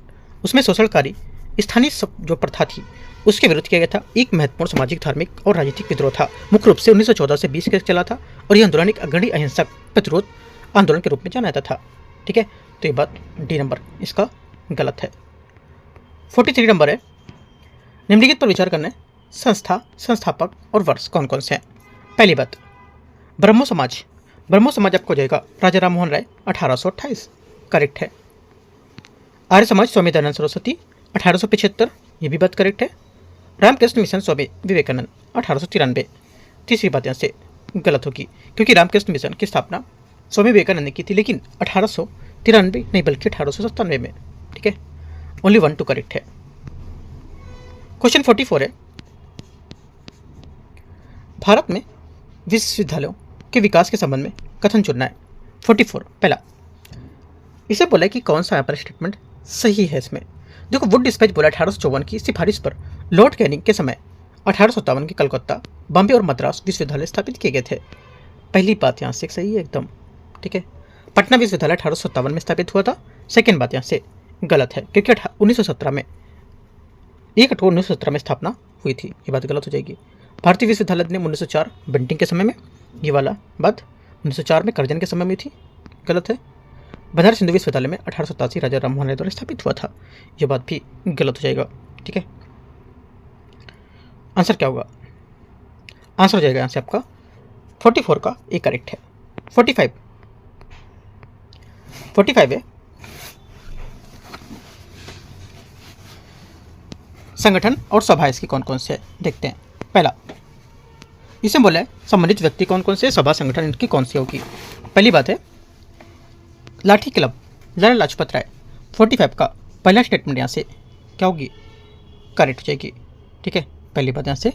उसमें शोषणकारी स्थानीय जो प्रथा थी उसके विरुद्ध किया गया था। एक महत्वपूर्ण सामाजिक, धार्मिक और राजनीतिक विद्रोह था। मुख्य रूप से 1914 से 20 के चला था और यह आंदोलन एक अग्रणी अहिंसक प्रतिरोध आंदोलन के रूप में जाना जाता था, ठीक है, तो ये बात डी नंबर इसका गलत है। 43 नंबर है, निम्नलिखित पर विचार करना है, संस्था, संस्थापक और वर्ष कौन कौन से हैं? पहली बात, ब्रह्मो समाज। ब्रह्मो समाज आपको जाएगा राजा राम मोहन राय 1828, करेक्ट है। आर्य समाज स्वामी दयानंद सरस्वती 1875, ये भी बात करेक्ट है। रामकृष्ण मिशन स्वामी विवेकानंद 1893। तीसरी बात यहाँ से गलत होगी, क्योंकि रामकृष्ण मिशन की स्थापना स्वामी विवेकानंद ने की थी, लेकिन 1893 नहीं बल्कि 1897 में, ठीक है, ओनली 1 2 करेक्ट है। क्वेश्चन 44 है, भारत में विश्वविद्यालयों के विकास के संबंध में कथन चुनना है। 44 पहला, इसे बोला है कि कौन सा यहाँ पर स्टेटमेंट सही है। इसमें देखो, वुड डिस्पैच बोला 1854 की सिफारिश पर लॉर्ड कैनिंग के समय 1857 के कलकत्ता, बॉम्बे और मद्रास विश्वविद्यालय स्थापित किए गए थे। पहली बात यहाँ से सही है एकदम, ठीक है। पटना विश्वविद्यालय 1857 में स्थापित हुआ था। सेकेंड बात यहाँ से गलत है, क्योंकि 1917 में 1 अक्टूबर 1917 में स्थापना हुई थी, ये बात गलत हो जाएगी। भारतीय विश्वविद्यालय ने 1904 बेंटिंग के समय में, ये वाला बात 1904 में कर्जन के समय में थी, गलत है। बनारस हिंदू विश्वविद्यालय में 1887 राजा राम मोहन राय द्वारा स्थापित हुआ था, यह बात भी गलत हो जाएगा, ठीक है। आंसर क्या होगा? आंसर हो जाएगा यहाँ से आपका 44 का ए करेक्ट है। 45 है, संगठन और सभा इसकी कौन कौन से है, देखते हैं। पहला, इसे बोला है संबंधित व्यक्ति कौन कौन से, सभा संगठन इनकी कौन सी होगी। पहली बात है लाठी क्लब, लाला लाजपत राय। 45 का पहला स्टेटमेंट यहाँ से क्या होगी, करेक्ट हो जाएगी, ठीक है। पहली बात यहाँ से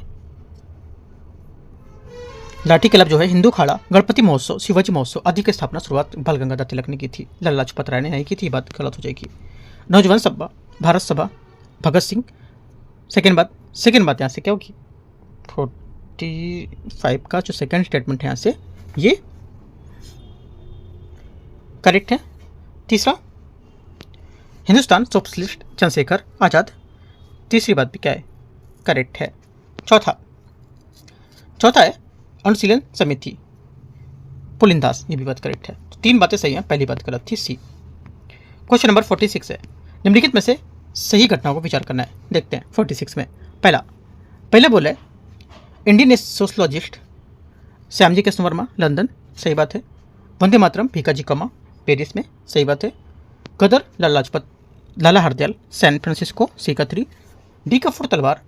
लाठी क्लब जो है हिंदू खाड़ा, गणपति महोत्सव, शिवाजी महोत्सव आदि की स्थापना शुरुआत बाल गंगाधर तिलक ने की थी, लाला लाजपत राय ने नहीं की थी, बात गलत हो जाएगी। नौजवान सभा, भारत सभा, भगत सिंह। सेकेंड बात यहाँ से क्या होगी, 45 का जो सेकेंड स्टेटमेंट है यहाँ से ये करेक्ट है। तीसरा, हिंदुस्तान सोशलिस्ट चंद्रशेखर आजाद, तीसरी बात भी क्या है, करेक्ट है। चौथा है अनुशीलन समिति पुलिनदास, ये भी बात करेक्ट है। तो 3 बातें सही हैं, पहली बात गलत थी, सी। क्वेश्चन नंबर 46 है, निम्नलिखित में से सही घटनाओं को विचार करना है, देखते हैं। 46 में पहले बोले Indian sociologist Shyamji Krishna Verma London, सही बात है। वंदे मातरम भीकाजी कमा पेरिस में, सही बात है। गदर लाला हरदयाल सैन फ्रांसिस्को सीकत्री। डी कपूर तलवार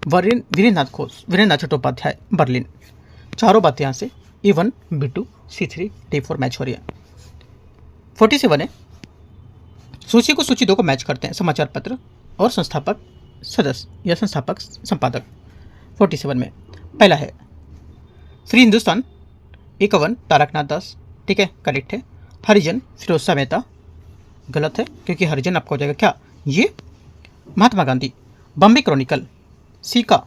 वीरेंद्रनाथ चट्टोपाध्याय बर्लिन। चारों बातें यहाँ से E1 B2 C3 D4 match हो रही है। 47 है, सूची को सूची 2 को मैच करते हैं, समाचार पत्र और संस्थापक सदस्य या संस्थापक संपादक। 47 में पहला है श्री हिंदुस्तान 51 तारकनाथ दास, ठीक है, करेक्ट है। हरिजन फिरोज शाह मेहता, गलत है, क्योंकि हरिजन आपका हो जाएगा क्या, ये महात्मा गांधी, बॉम्बे क्रॉनिकल, सी का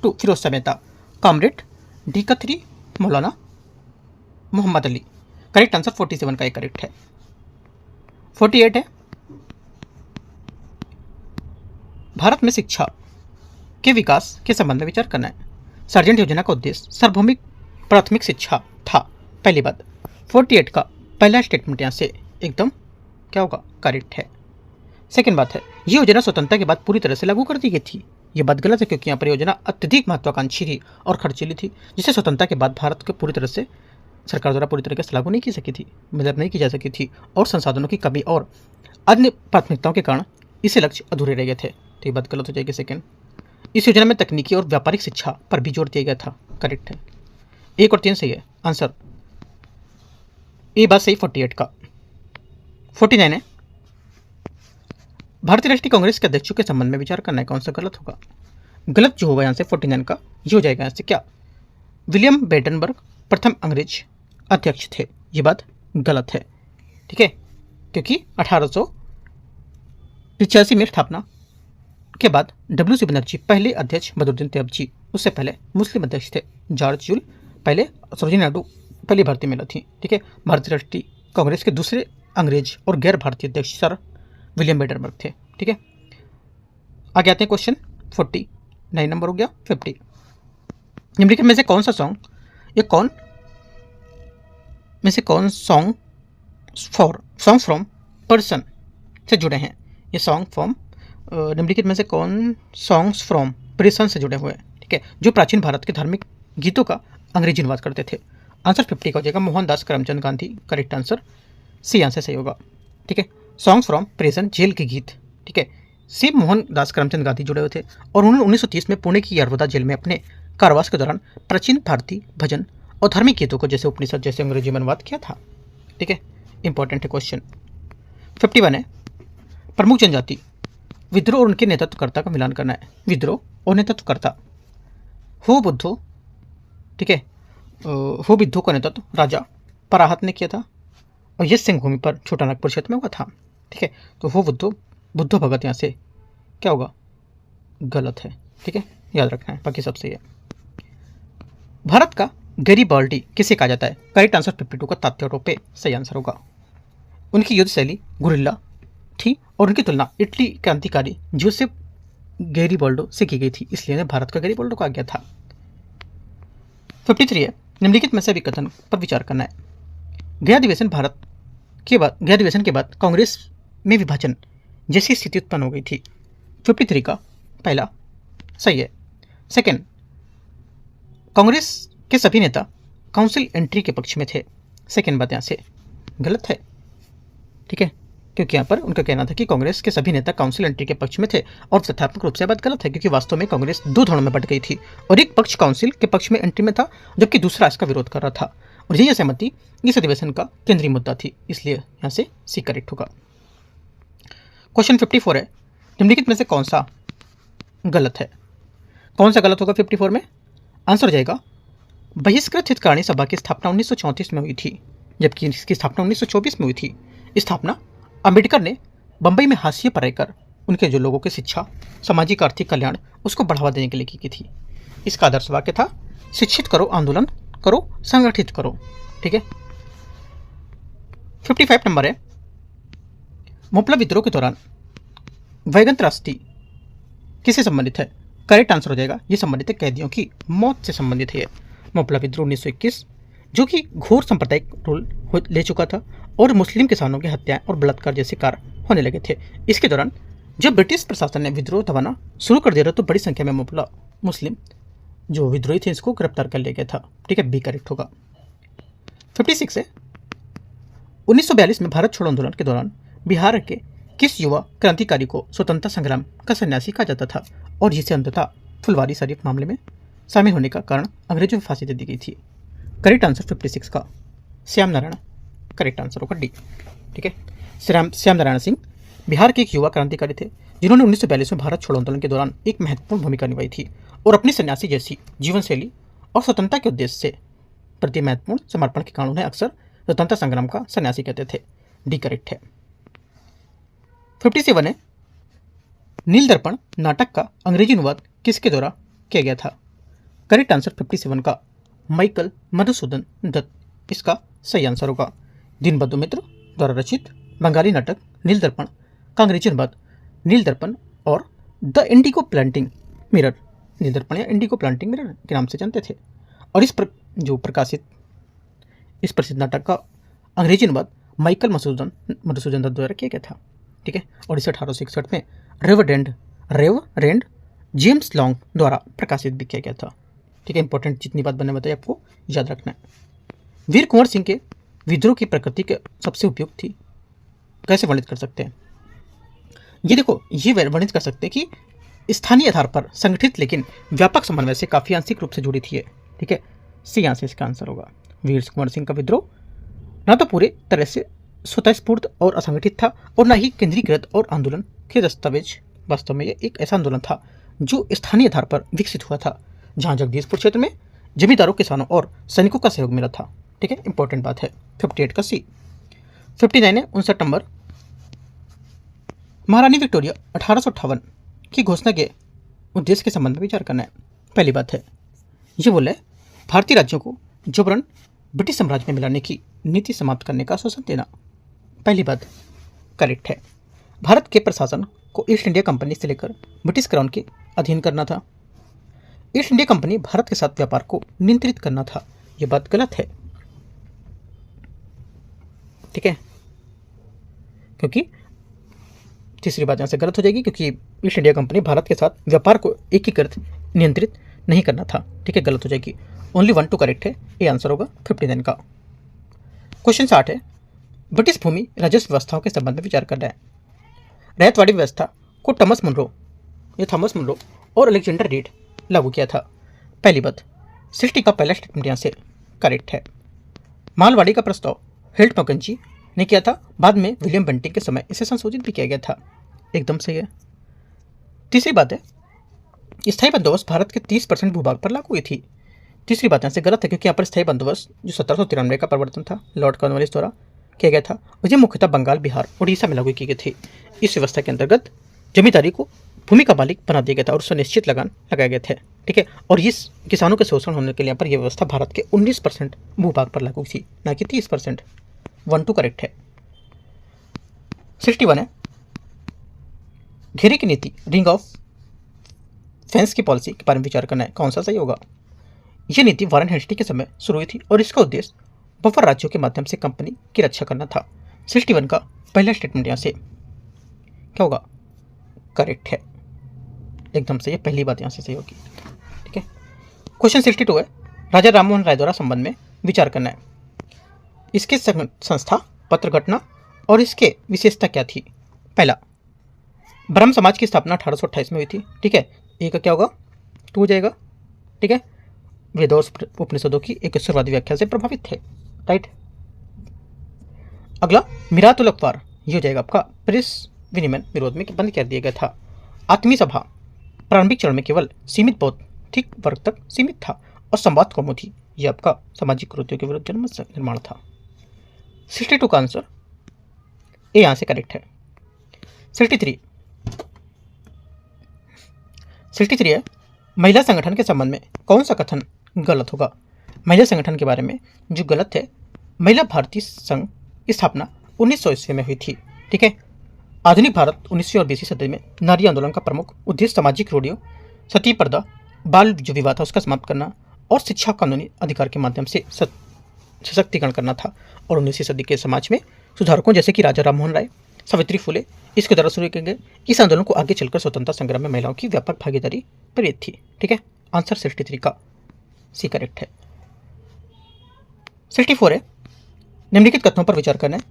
2 फिरोज शाह मेहता, कॉमरेड, डी का 3 मौलाना मोहम्मद अली। करेक्ट आंसर 47 का एक करेक्ट है। 48 है, भारत में शिक्षा के विकास के संबंध में विचार करना है। सार्जेंट योजना का उद्देश्य सार्वभौमिक प्राथमिक शिक्षा था, पहली बात। 48 का पहला स्टेटमेंट यहाँ से एकदम क्या होगा, करेक्ट है। सेकंड बात है, ये योजना स्वतंत्रता के बाद पूरी तरह से लागू कर दी गई थी। ये बात गलत है, क्योंकि यहाँ पर योजना अत्यधिक महत्वाकांक्षी थी और खर्चीली थी, जिसे स्वतंत्रता के बाद भारत को पूरी तरह से सरकार द्वारा पूरी तरीके से लागू नहीं की सकी थी, मतलब नहीं की जा सकी थी, और संसाधनों की कमी और अन्य प्राथमिकताओं के कारण इसे लक्ष्य अधूरे रह गए थे। तो ये बात गलत हो जाएगी। सेकंड, इस योजना में तकनीकी और व्यापारिक शिक्षा पर भी जोर दिया गया था, करेक्ट है। 1 और 3 सही है आंसर, ये बात सही 48 का। 49 है, भारतीय राष्ट्रीय कांग्रेस के अध्यक्षों के संबंध में विचार करना है, कौन सा गलत होगा। गलत जो होगा यहाँ से 49 का, ये हो जाएगा यहाँ से क्या, विलियम बेटनबर्ग प्रथम अंग्रेज अध्यक्ष थे, ये बात गलत है, ठीक है, क्योंकि 1885 में स्थापना के बाद WC बनर्जी पहले अध्यक्ष, बदरुद्दीन तैयबजी उससे पहले मुस्लिम अध्यक्ष थे, जॉर्ज यूल पहले, सरोजिनी नायडू पहली भारतीय महिला थी, ठीक है। भारतीय राष्ट्रीय कांग्रेस के दूसरे अंग्रेज और गैर भारतीय अध्यक्ष सर विलियम बेटनबर्ग थे, ठीक है। आगे आते हैं क्वेश्चन 49 नंबर हो गया। 50, निम्नलिखित में से कौन सा सॉन्ग, ये कौन में से कौन सॉन्ग फ्रॉम पर्सन से जुड़े हैं। ये सॉन्ग फ्रॉम निम्नलिखित में से कौन सॉन्ग्स फ्रॉम पर्सन से जुड़े हुए हैं, ठीक है, जो प्राचीन भारत के धार्मिक गीतों का अंग्रेजी अनुवाद करते थे। आंसर 50 का हो जाएगा, Mohandas Karamchand Gandhi. Correct answer C answer सही होगा, ठीक है। सॉन्ग्स फ्रॉम प्रिजन, जेल के गीत, ठीक है, से मोहनदास करमचंद गांधी जुड़े हुए थे और उन्होंने 1930 में पुणे की यरवदा जेल में अपने कारावास के दौरान प्राचीन भारतीय भजन और धार्मिक गीतों को जैसे उपनिषद जैसे अंग्रेजी में अनुवाद किया था, ठीक है। इंपॉर्टेंट है क्वेश्चन। 51 है, प्रमुख जनजाति विद्रोह और उनके नेतृत्वकर्ता का मिलान करना है। विद्रोह और नेतृत्वकर्ता, हो बुद्धो, ठीक है, हो विद्रोह का नेतृत्व राजा पराहत ने किया था और यश सिंह भूमि पर छोटा नागपुर क्षेत्र में हुआ था, ठीक है। तो हो बुद्धो भगत यहाँ से क्या होगा, गलत है, ठीक है, याद रखना है, बाकी सब सही है। भारत का गैरीबाल्डी किसे कहा जाता है। करेक्ट आंसर 52 का तात्या टोपे सही आंसर होगा। उनकी युद्ध शैली गुरिल्ला थी और उनकी तुलना इटली क्रांतिकारी जोसेफ गैरीबाल्डो से की गई थी, इसलिए उन्हें भारत का गैरीबाल्डो कहा गया था। 53 है, निम्नलिखित में से अभी कथन पर विचार करना है। गया अधिवेशन के बाद कांग्रेस में विभाजन जैसी स्थिति उत्पन्न हो गई थी। 53 का पहला सही है। सेकंड, कांग्रेस के सभी नेता काउंसिल एंट्री के पक्ष में थे। सेकंड बात यहाँ से गलत है, ठीक है, क्योंकि यहाँ पर उनका कहना था कि कांग्रेस के सभी नेता काउंसिल एंट्री के पक्ष में थे और तथ्यात्मक रूप से बात गलत है, क्योंकि वास्तव में कांग्रेस 2 धड़ों में बंट गई थी और एक पक्ष काउंसिल के पक्ष में एंट्री में था जबकि दूसरा इसका विरोध कर रहा था और यही सहमति इस अधिवेशन का केंद्रीय मुद्दा थी, इसलिए यहाँ से सी करेक्ट होगा। क्वेश्चन 54 है, निम्नलिखित में से कौन सा गलत है। कौन सा गलत होगा 54 में, आंसर हो जाएगा बहिष्कृत हितकारिणी सभा की स्थापना 1934 में हुई थी जबकि इसकी स्थापना 1924 में हुई थी। स्थापना अंबेडकर ने बंबई में हाशिए पर रहकर उनके जो लोगों की शिक्षा, सामाजिक आर्थिक कल्याण उसको बढ़ावा देने के लिए की थी। इसका आदर्श वाक्य था शिक्षित करो, आंदोलन करो, संगठित करो, ठीक है। 55 नंबर है, मोपला विद्रोह के दौरान वैगन त्रासदी किससे संबंधित है। करेक्ट आंसर हो जाएगा, ये संबंधित है कैदियों की मौत से संबंधित है। मोपला विद्रोह 1921 जो कि घोर सांप्रदायिक रोल ले चुका था और मुस्लिम किसानों की हत्याएं और बलात्कार जैसे कार्य होने लगे थे। इसके दौरान जब ब्रिटिश प्रशासन ने विद्रोह दबाना शुरू कर दिया तो बड़ी संख्या में मोपला मुस्लिम जो विद्रोही थे इसको गिरफ्तार कर लिया गया था, ठीक है, बी करेक्ट होगा। 56 है, 1942 में भारत छोड़ो आंदोलन के दौरान बिहार के किस युवा क्रांतिकारी को स्वतंत्रता संग्राम का सन्यासी कहा जाता था और जिसे अंततः फुलवारी शरीफ मामले में शामिल होने का कारण अंग्रेजों में फांसी दे दी गई थी। करेक्ट आंसर 56 का श्याम नारायण करेक्ट आंसर होगा डी, ठीक है। श्याम नारायण सिंह बिहार के एक युवा क्रांतिकारी थे जिन्होंने 1942 में भारत छोड़ो आंदोलन के दौरान एक महत्वपूर्ण भूमिका निभाई थी और अपनी सन्यासी जैसी जीवन शैली और स्वतंत्रता के उद्देश्य से प्रति महत्वपूर्ण समर्पण के कारण उन्हें अक्सर स्वतंत्रता संग्राम का सन्यासी कहते थे। डी करेक्ट है। 57 है, नील दर्पण नाटक का अंग्रेजी अनुवाद किसके द्वारा किया गया था? करेक्ट आंसर 57 का माइकल मधुसूदन दत्त इसका सही आंसर होगा। दीनबंधु मित्र द्वारा रचित बंगाली नाटक नील दर्पण का अंग्रेजी अनुवाद नील दर्पण और द इंडिगो प्लांटिंग मिरर, नील दर्पण या इंडिगो प्लांटिंग मिरर के नाम से जानते थे। और जो प्रकाशित इस प्रसिद्ध नाटक का अंग्रेजी अनुवाद माइकल मधुसूदन दत्त द्वारा किया गया था। ठीक है, और इसे 1861 में रेवरेंड जेम्स लॉन्ग द्वारा प्रकाशित भी किया गया था। ठीक है, इंपॉर्टेंट जितनी बात बनने बताई आपको याद रखना है। वीर कुंवर सिंह के विद्रोह की प्रकृति के सबसे उपयुक्त थी, कैसे वर्णित कर सकते हैं? ये देखो, ये वर्णित कर सकते हैं कि स्थानीय आधार पर संगठित लेकिन व्यापक समन्वय से काफी आंशिक रूप से जुड़ी थी। ठीक है, सी यहाँ से इसका आंसर होगा। वीर कुंवर सिंह का विद्रोह न तो पूरे तरह से स्वतःस्फूर्त और असंगठित था और न ही केंद्रीकृत और आंदोलन के दस्तावेज। वास्तव में यह एक ऐसा आंदोलन था जो स्थानीय आधार पर विकसित हुआ था, जहां जगदीशपुर क्षेत्र में जमींदारों, किसानों और सैनिकों का सहयोग मिला था। ठीक है, इंपॉर्टेंट बात है। 58 का सी। 59 है 59 नंबर। महारानी विक्टोरिया 1858 की घोषणा के उद्देश्य के संबंध में विचार करना है। पहली बात है, ये बोले भारतीय राज्यों को जबरन ब्रिटिश साम्राज्य में मिलाने की नीति समाप्त करने का आश्वासन देना। पहली बात करेक्ट है। भारत के प्रशासन को ईस्ट इंडिया कंपनी से लेकर ब्रिटिश क्राउन के अधीन करना था। ईस्ट इंडिया कंपनी भारत के साथ व्यापार को नियंत्रित करना था। यह बात गलत है। ठीक है, क्योंकि तीसरी बात यहां से गलत हो जाएगी, क्योंकि ईस्ट इंडिया कंपनी भारत के साथ व्यापार को एकीकृत नियंत्रित नहीं करना था। ठीक है, गलत हो जाएगी। ओनली 1 2 करेक्ट है, ये आंसर होगा 59 का। क्वेश्चन 60 है, ब्रिटिश भूमि राजस्व व्यवस्थाओं के संबंध में विचार कर रहा है। रैयतवाड़ी व्यवस्था को थॉमस मुनरो और अलेक्जेंडर रीड लागू किया था। पहली बात, सृष्टि का पहला स्टेटमेंट यहाँ से करेक्ट है। मालवाड़ी का प्रस्ताव हेल्ट मैकेंजी ने किया था, बाद में विलियम बेंटिंग के समय इसे संशोधित भी किया गया था। एकदम सही है। तीसरी बात है, स्थायी बंदोबस्त भारत के 30% भूभाग पर लागू हुई थी। तीसरी बात यहाँ से गलत है, क्योंकि यहाँ पर स्थायी बंदोबस्त जो 1793 का परिवर्तन था लॉर्ड कॉर्नवालिस द्वारा किया गया था, और ये मुख्यतः बंगाल, बिहार, उड़ीसा में लागू की गई थी। इस व्यवस्था के अंतर्गत जमींदारी को भूमि का मालिक बना दिया गया था और सुनिश्चित लगान लगाए गए थे। ठीक है, और इस किसानों के शोषण होने के लिए यहाँ पर यह व्यवस्था भारत के 19% भूभाग पर लागू थी, न कि 30%। 1 2 करेक्ट है। 61 है, घेरे की नीति रिंग ऑफ फेंस की पॉलिसी के बारे में विचार करना है। कौन सा सही होगा? यह नीति वारेन हेस्टी के समय शुरू हुई थी और इसका उद्देश्य बफर राज्यों के माध्यम से कंपनी की रक्षा करना था। 61 का पहला स्टेटमेंट यहाँ से क्या होगा? करेक्ट है, एकदम सही है। पहली बात यहाँ से सही होगी। ठीक है, क्वेश्चन 62 है, राजा राममोहन राय द्वारा संबंध में विचार करना है। इसके संस्था, पत्र घटना और इसके विशेषता क्या थी? पहला, ब्रह्म समाज की स्थापना 1828 में हुई थी। ठीक है, एक क्या होगा? 2 हो जाएगा। ठीक है, वेदों उपनिषदों की एक ईश्वरवादी व्याख्या से प्रभावित थे। राइट। अगला, मिरात उल अखबार, ये हो जाएगा आपका प्रेस विनिमय विरोध में बंद कर दिया गया था। आत्मीय सभा प्रारंभिक चरण में केवल सीमित बौद्धिक वर्ग तक सीमित था और संवाद कौमों थी। यह आपका सामाजिक कुरीतियों के विरुद्ध जनमत निर्माण था। 62 का आंसर ए यहां से करेक्ट है। 63 है, महिला संगठन के संबंध में कौन सा कथन गलत होगा? महिला संगठन के बारे में जो गलत है, महिला भारतीय संघ की स्थापना 1900 ईस्वी में हुई थी। ठीक है, आधुनिक भारत 19वीं और 20वीं सदी में नारी आंदोलन का प्रमुख उद्देश्य सामाजिक रूढ़ियों, सती पर्दा, बाल जो विवाह था उसका समाप्त करना और शिक्षा कानूनी अधिकार के माध्यम से सशक्तिकरण करना था। और 19वीं सदी के समाज में सुधारकों जैसे कि राजा राममोहन राय, सावित्री फुले इसके द्वारा शुरू किए गए इस आंदोलन को आगे चलकर स्वतंत्रता संग्राम में महिलाओं की व्यापक भागीदारी प्रेरित थी। ठीक है, आंसर 63 का सी करेक्ट है। 64 है, निम्नलिखित कथनों पर विचार करना है।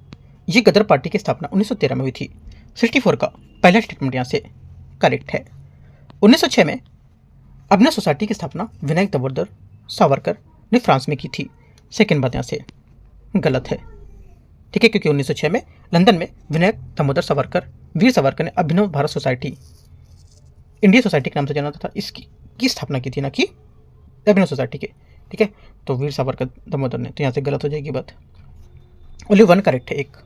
ये गदर पार्टी की स्थापना 1913 में हुई थी। 64 का पहला स्टेटमेंट यहाँ से करेक्ट है। 1906 में अभिनव सोसाइटी की स्थापना विनायक दामोदर सावरकर ने फ्रांस में की थी। सेकेंड बात यहाँ से गलत है। ठीक है, क्योंकि 1906 में लंदन में विनायक दामोदर सावरकर, वीर सावरकर ने अभिनव भारत सोसाइटी, इंडिया सोसाइटी के नाम से जाना था, इसकी की स्थापना की थी, ना कि अभिनव सोसाइटी के। ठीक है, तो वीर सावरकर दामोदर ने, तो यहाँ से गलत हो जाएगी बात। ओनली 1 करेक्ट है, एक।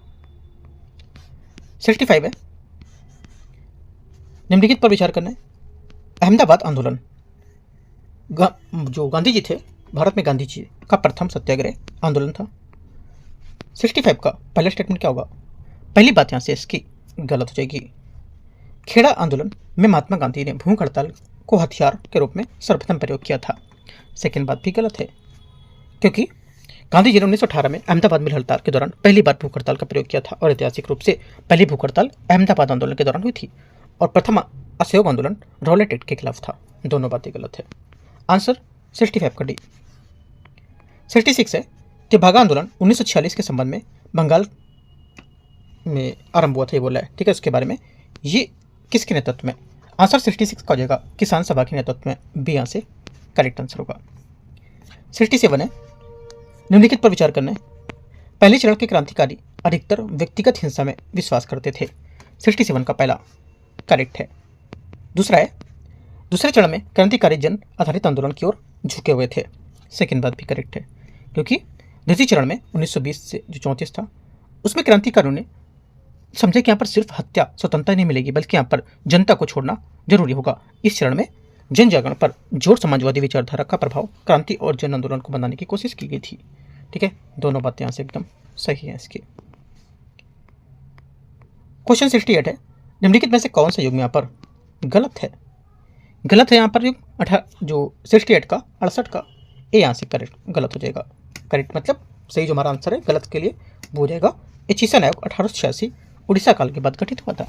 65 है, निम्नलिखित पर विचार करना है। अहमदाबाद आंदोलन जो गांधी जी थे, भारत में गांधी जी का प्रथम सत्याग्रह आंदोलन था। 65 का पहला स्टेटमेंट क्या होगा? पहली बात यहाँ से इसकी गलत हो जाएगी। खेड़ा आंदोलन में महात्मा गांधी ने भूख हड़ताल को हथियार के रूप में सर्वप्रथम प्रयोग किया था। सेकेंड बात भी गलत है, क्योंकि गांधी जी ने 1918 में अहमदाबाद मिल हड़ताल के दौरान पहली बार भूख हड़ताल का प्रयोग किया था और ऐतिहासिक रूप से पहली भूख हड़ताल अहमदाबाद आंदोलन के दौरान हुई थी और प्रथम असहयोग आंदोलन रौलेट एक्ट के खिलाफ था। दोनों बातें गलत है। आंसर 65 का डी। 66 है तेभागा आंदोलन 1946 के संबंध में बंगाल में आरंभ हुआ था, ये बोला है, ठीक है। उसके बारे में ये किसके नेतृत्व में? आंसर 66 का हो जाएगा किसान सभा के नेतृत्व में, बी यहाँ से करेक्ट आंसर होगा। 67 है निम्नलिखित पर विचार करना है। पहले चरण के क्रांतिकारी अधिकतर व्यक्तिगत हिंसा में विश्वास करते थे। 67 का पहला करेक्ट है। दूसरा है दूसरे चरण में क्रांतिकारी जन आधारित आंदोलन की ओर झुके हुए थे। सेकेंड बात भी करेक्ट है, क्योंकि द्वितीय चरण में 1920 से जो 34 था उसमें क्रांतिकारियों ने समझे कि यहाँ पर सिर्फ हत्या स्वतंत्रता नहीं मिलेगी, बल्कि यहाँ पर जनता को छोड़ना जरूरी होगा। इस चरण में जन जागरण पर जोर समाजवादी विचारधारा का प्रभाव क्रांति और जन आंदोलन को बनाने की कोशिश की गई थी, ठीक है। दोनों बातें यहाँ से एकदम सही है इसकी। क्वेश्चन 68 है निम्नलिखित में से कौन सा युग्म यहाँ पर गलत है? गलत है यहाँ पर युग्म जो 68 का 68 का ए यहाँ से करेक्ट गलत हो जाएगा। करेक्ट मतलब सही जो हमारा आंसर है, गलत के लिए वो हो जाएगा एचिसन आयोग 1886 उड़ीसा काल के बाद गठित हुआ था,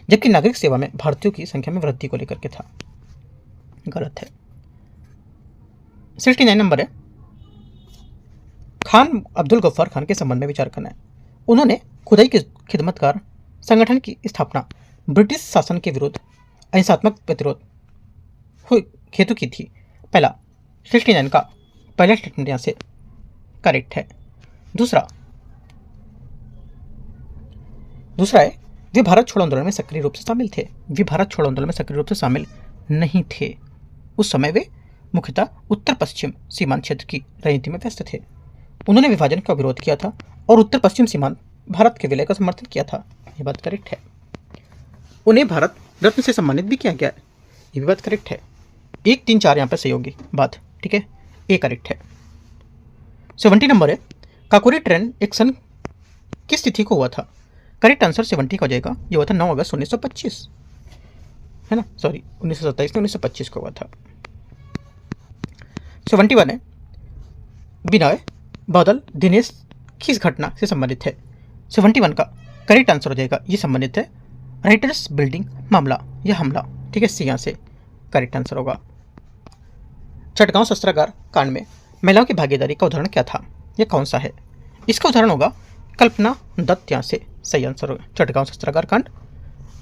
जबकि नागरिक सेवा में भारतीयों की संख्या में वृद्धि को लेकर के था। गलत है। 69 नंबर है खान अब्दुल गफ्फार खान के संबंध में विचार करना है। उन्होंने खुदाई के खिदमतकार संगठन की स्थापना ब्रिटिश शासन के विरुद्ध अहिंसात्मक प्रतिरोध हेतु की थी। पहला 69 का पहला स्टेटमेंट यहाँ से करेक्ट है। दूसरा है वे भारत छोड़ो आंदोलन में सक्रिय रूप से शामिल थे। वे भारत छोड़ो आंदोलन में सक्रिय रूप से शामिल नहीं थे। उस समय वे मुख्यतः उत्तर पश्चिम सीमांत क्षेत्र की राजनीति में व्यस्त थे। उन्होंने विभाजन का विरोध किया था और उत्तर पश्चिम सीमांत भारत के विलय का समर्थन किया था। ये बात करेक्ट है। उन्हें भारत रत्न से सम्मानित भी किया गया है। ये भी बात करेक्ट है। 1, 3, 4 यहाँ पर सही होगी बात, ठीक है। ए करेक्ट है। 70 नंबर है काकोरी ट्रेन एक्शन किस तिथि को हुआ था? करेक्ट आंसर 70 का हो जाएगा। ये हुआ था 9 अगस्त 1925, है ना, सॉरी 1927 में 1925 को हुआ था। 71 है विनय बादल दिनेश किस घटना से संबंधित है? 71 का करेक्ट आंसर हो जाएगा, ये संबंधित है राइटर्स बिल्डिंग मामला या हमला, ठीक है। सी यहाँ से करेक्ट आंसर होगा। चटगांव शस्त्रागार कांड में महिलाओं की भागीदारी का उदाहरण क्या था? यह कौन सा है? इसका उदाहरण होगा कल्पना दत्त, यहाँ से सही आंसर होगा। चटगांव शस्त्रागार कांड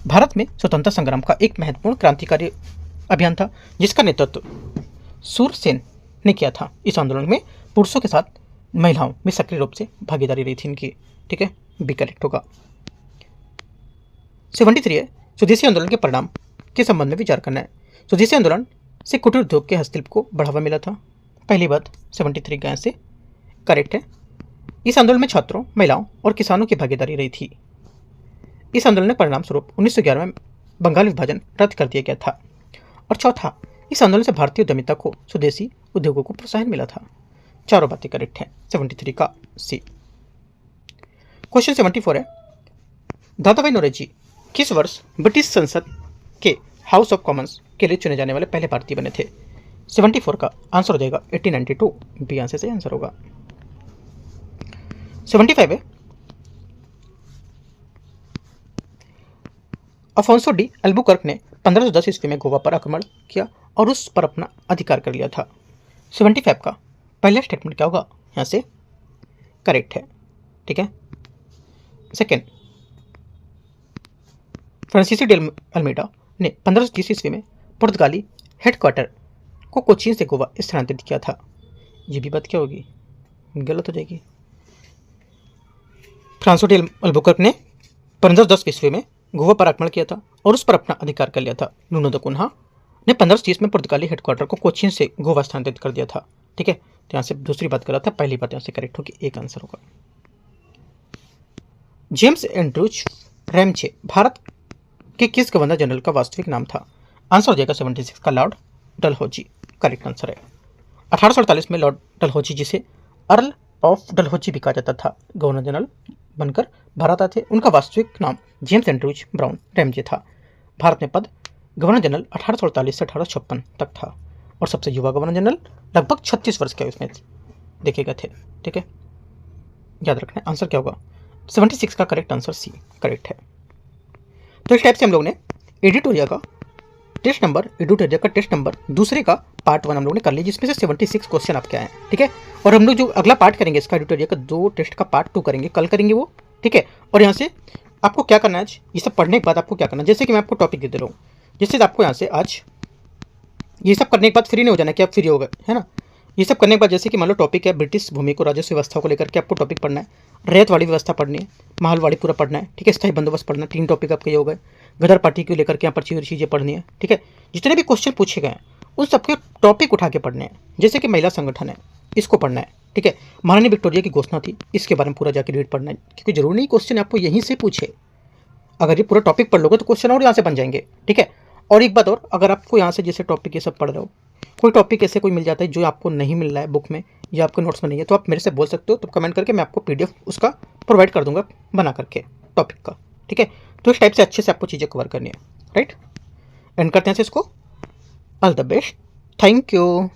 भारत में स्वतंत्रता संग्राम का एक महत्वपूर्ण क्रांतिकारी अभियान था जिसका नेतृत्व सूरसेन ने किया था। इस आंदोलन में पुरुषों के साथ महिलाओं में सक्रिय रूप से भागीदारी रही थी इनकी, ठीक है। बी करेक्ट होगा। 73 है स्वदेशी आंदोलन के परिणाम के संबंध में विचार करना है। स्वदेशी आंदोलन से कुटीर उद्योग के हस्तशिल्प को बढ़ावा मिला था। पहली बात 73 का से करेक्ट है। इस आंदोलन में छात्रों, महिलाओं और किसानों की भागीदारी रही थी। इस आंदोलन के परिणाम स्वरूप 1911 में बंगाल विभाजन रद्द कर दिया गया था। और चौथा, इस आंदोलन से भारतीय उद्यमिता को स्वदेशी उद्योगों को प्रोत्साहन मिला था। चारों बातें करेक्ट हैं। 73 का सी। क्वेश्चन 74 है दादाभाई नौरोजी किस वर्ष ब्रिटिश संसद के हाउस ऑफ कॉमन्स के लिए चुने जाने वाले पहले भारतीय बने थे? 74 का आंसर हो जाएगा 1892, बी आंसर से आंसर होगा। 75 है अफोंसो डी अल्बुकर्क ने 1510 ईस्वी में गोवा पर आक्रमण किया और उस पर अपना अधिकार कर लिया था। 75 का पहला स्टेटमेंट क्या होगा? यहाँ से करेक्ट है, ठीक है। सेकेंड, फ्रांसीसी डेल अल्मेडा ने 1530 ईस्वी में पुर्तगाली हेडक्वार्टर को कोचीन से गोवा स्थानांतरित किया था। ये भी बात क्या होगी? गलत हो जाएगी। फ्रांसो डेल अल्बुकर्क ने 1510 ईस्वी में गोवा पर आक्रमण किया था और उस पर अपना अधिकार कर लिया था। नुनो द कुन्हा ने 1530 में पुर्तगाली हेडक्वार्टर को कोचीन से गोवा स्थानांतरित कर दिया था, ठीक है। तो यहाँ से दूसरी बात गलत है, पहली बात यहाँ से करेक्ट होगी, एक आंसर होगा। जेम्स एंड्रूज रैमजे भारत कि किस गवर्नर जनरल का वास्तविक नाम था? आंसर हो जाएगा 76 का लॉर्ड डलहौजी, करेक्ट आंसर है। 1848 में लॉर्ड डलहौजी, जिसे अर्ल ऑफ डलहौजी भी कहा जाता था, गवर्नर जनरल बनकर भारत आए थे। उनका वास्तविक नाम जेम्स एंड्रूज ब्राउन रैमजे था। भारत में पद गवर्नर जनरल 1848 से 1856 तक था और सबसे युवा गवर्नर जनरल लगभग 36 वर्ष के उसमें देखे गए थे। ठीक है, याद रखना आंसर क्या होगा, 76 का करेक्ट आंसर सी करेक्ट है। तो इस टाइप से हम लोग ने एडिटोरिया का टेस्ट नंबर दूसरे का पार्ट 1 हम लोग ने कर लिया, जिसमें से 76 क्वेश्चन आपके आए हैं। ठीक है, और हम लोग जो अगला पार्ट करेंगे इसका एडिटोरिया का 2 टेस्ट का पार्ट 2 करेंगे, कल करेंगे वो। ठीक है, और यहाँ से आपको क्या करना है, ये सब पढ़ने के बाद आपको क्या करना है, जैसे कि मैं आपको टॉपिक दे रहा हूँ, जिससे आपको यहाँ से आज ये सब करने के बाद फ्री नहीं हो जाना कि आप फ्री हो गए, है ना। ये सब करने के बाद जैसे कि मान लो टॉपिक है ब्रिटिश भूमि को राजस्व व्यवस्था को लेकर के आपको टॉपिक पढ़ना है, रैयत वाली व्यवस्था पढ़नी है, महलवाड़ी पूरा पढ़ना है। ठीक है, स्थायी बंदोबस्त पढ़ना है, 3 टॉपिक आपके ये हो गए। गदर पार्टी को लेकर के यहाँ पर चीज़ें पढ़नी है। ठीक है, जितने भी क्वेश्चन पूछे गए हैं उन सबके टॉपिक उठा के पढ़ने हैं। जैसे कि महिला संगठन है, इसको पढ़ना है। ठीक है, महारानी विक्टोरिया की घोषणा थी, इसके बारे में पूरा जाके रीड पढ़ना है, क्योंकि जरूरी नहीं क्वेश्चन आपको यहीं से पूछे। अगर ये पूरा टॉपिक पढ़ लोगे तो क्वेश्चन और यहाँ से बन जाएंगे। ठीक है, और एक बात और, अगर आपको यहाँ से जैसे टॉपिक ये सब पढ़ रहे हो, कोई टॉपिक ऐसे कोई मिल जाता है जो आपको नहीं मिल रहा है बुक में या आपके नोट्स में नहीं है, तो आप मेरे से बोल सकते हो, तो कमेंट करके मैं आपको PDF उसका प्रोवाइड कर दूंगा बना करके टॉपिक का। ठीक है, तो इस टाइप से अच्छे से आपको चीज़ें कवर करनी है। राइट, एंड करते हैं इसको। All the best, thank you.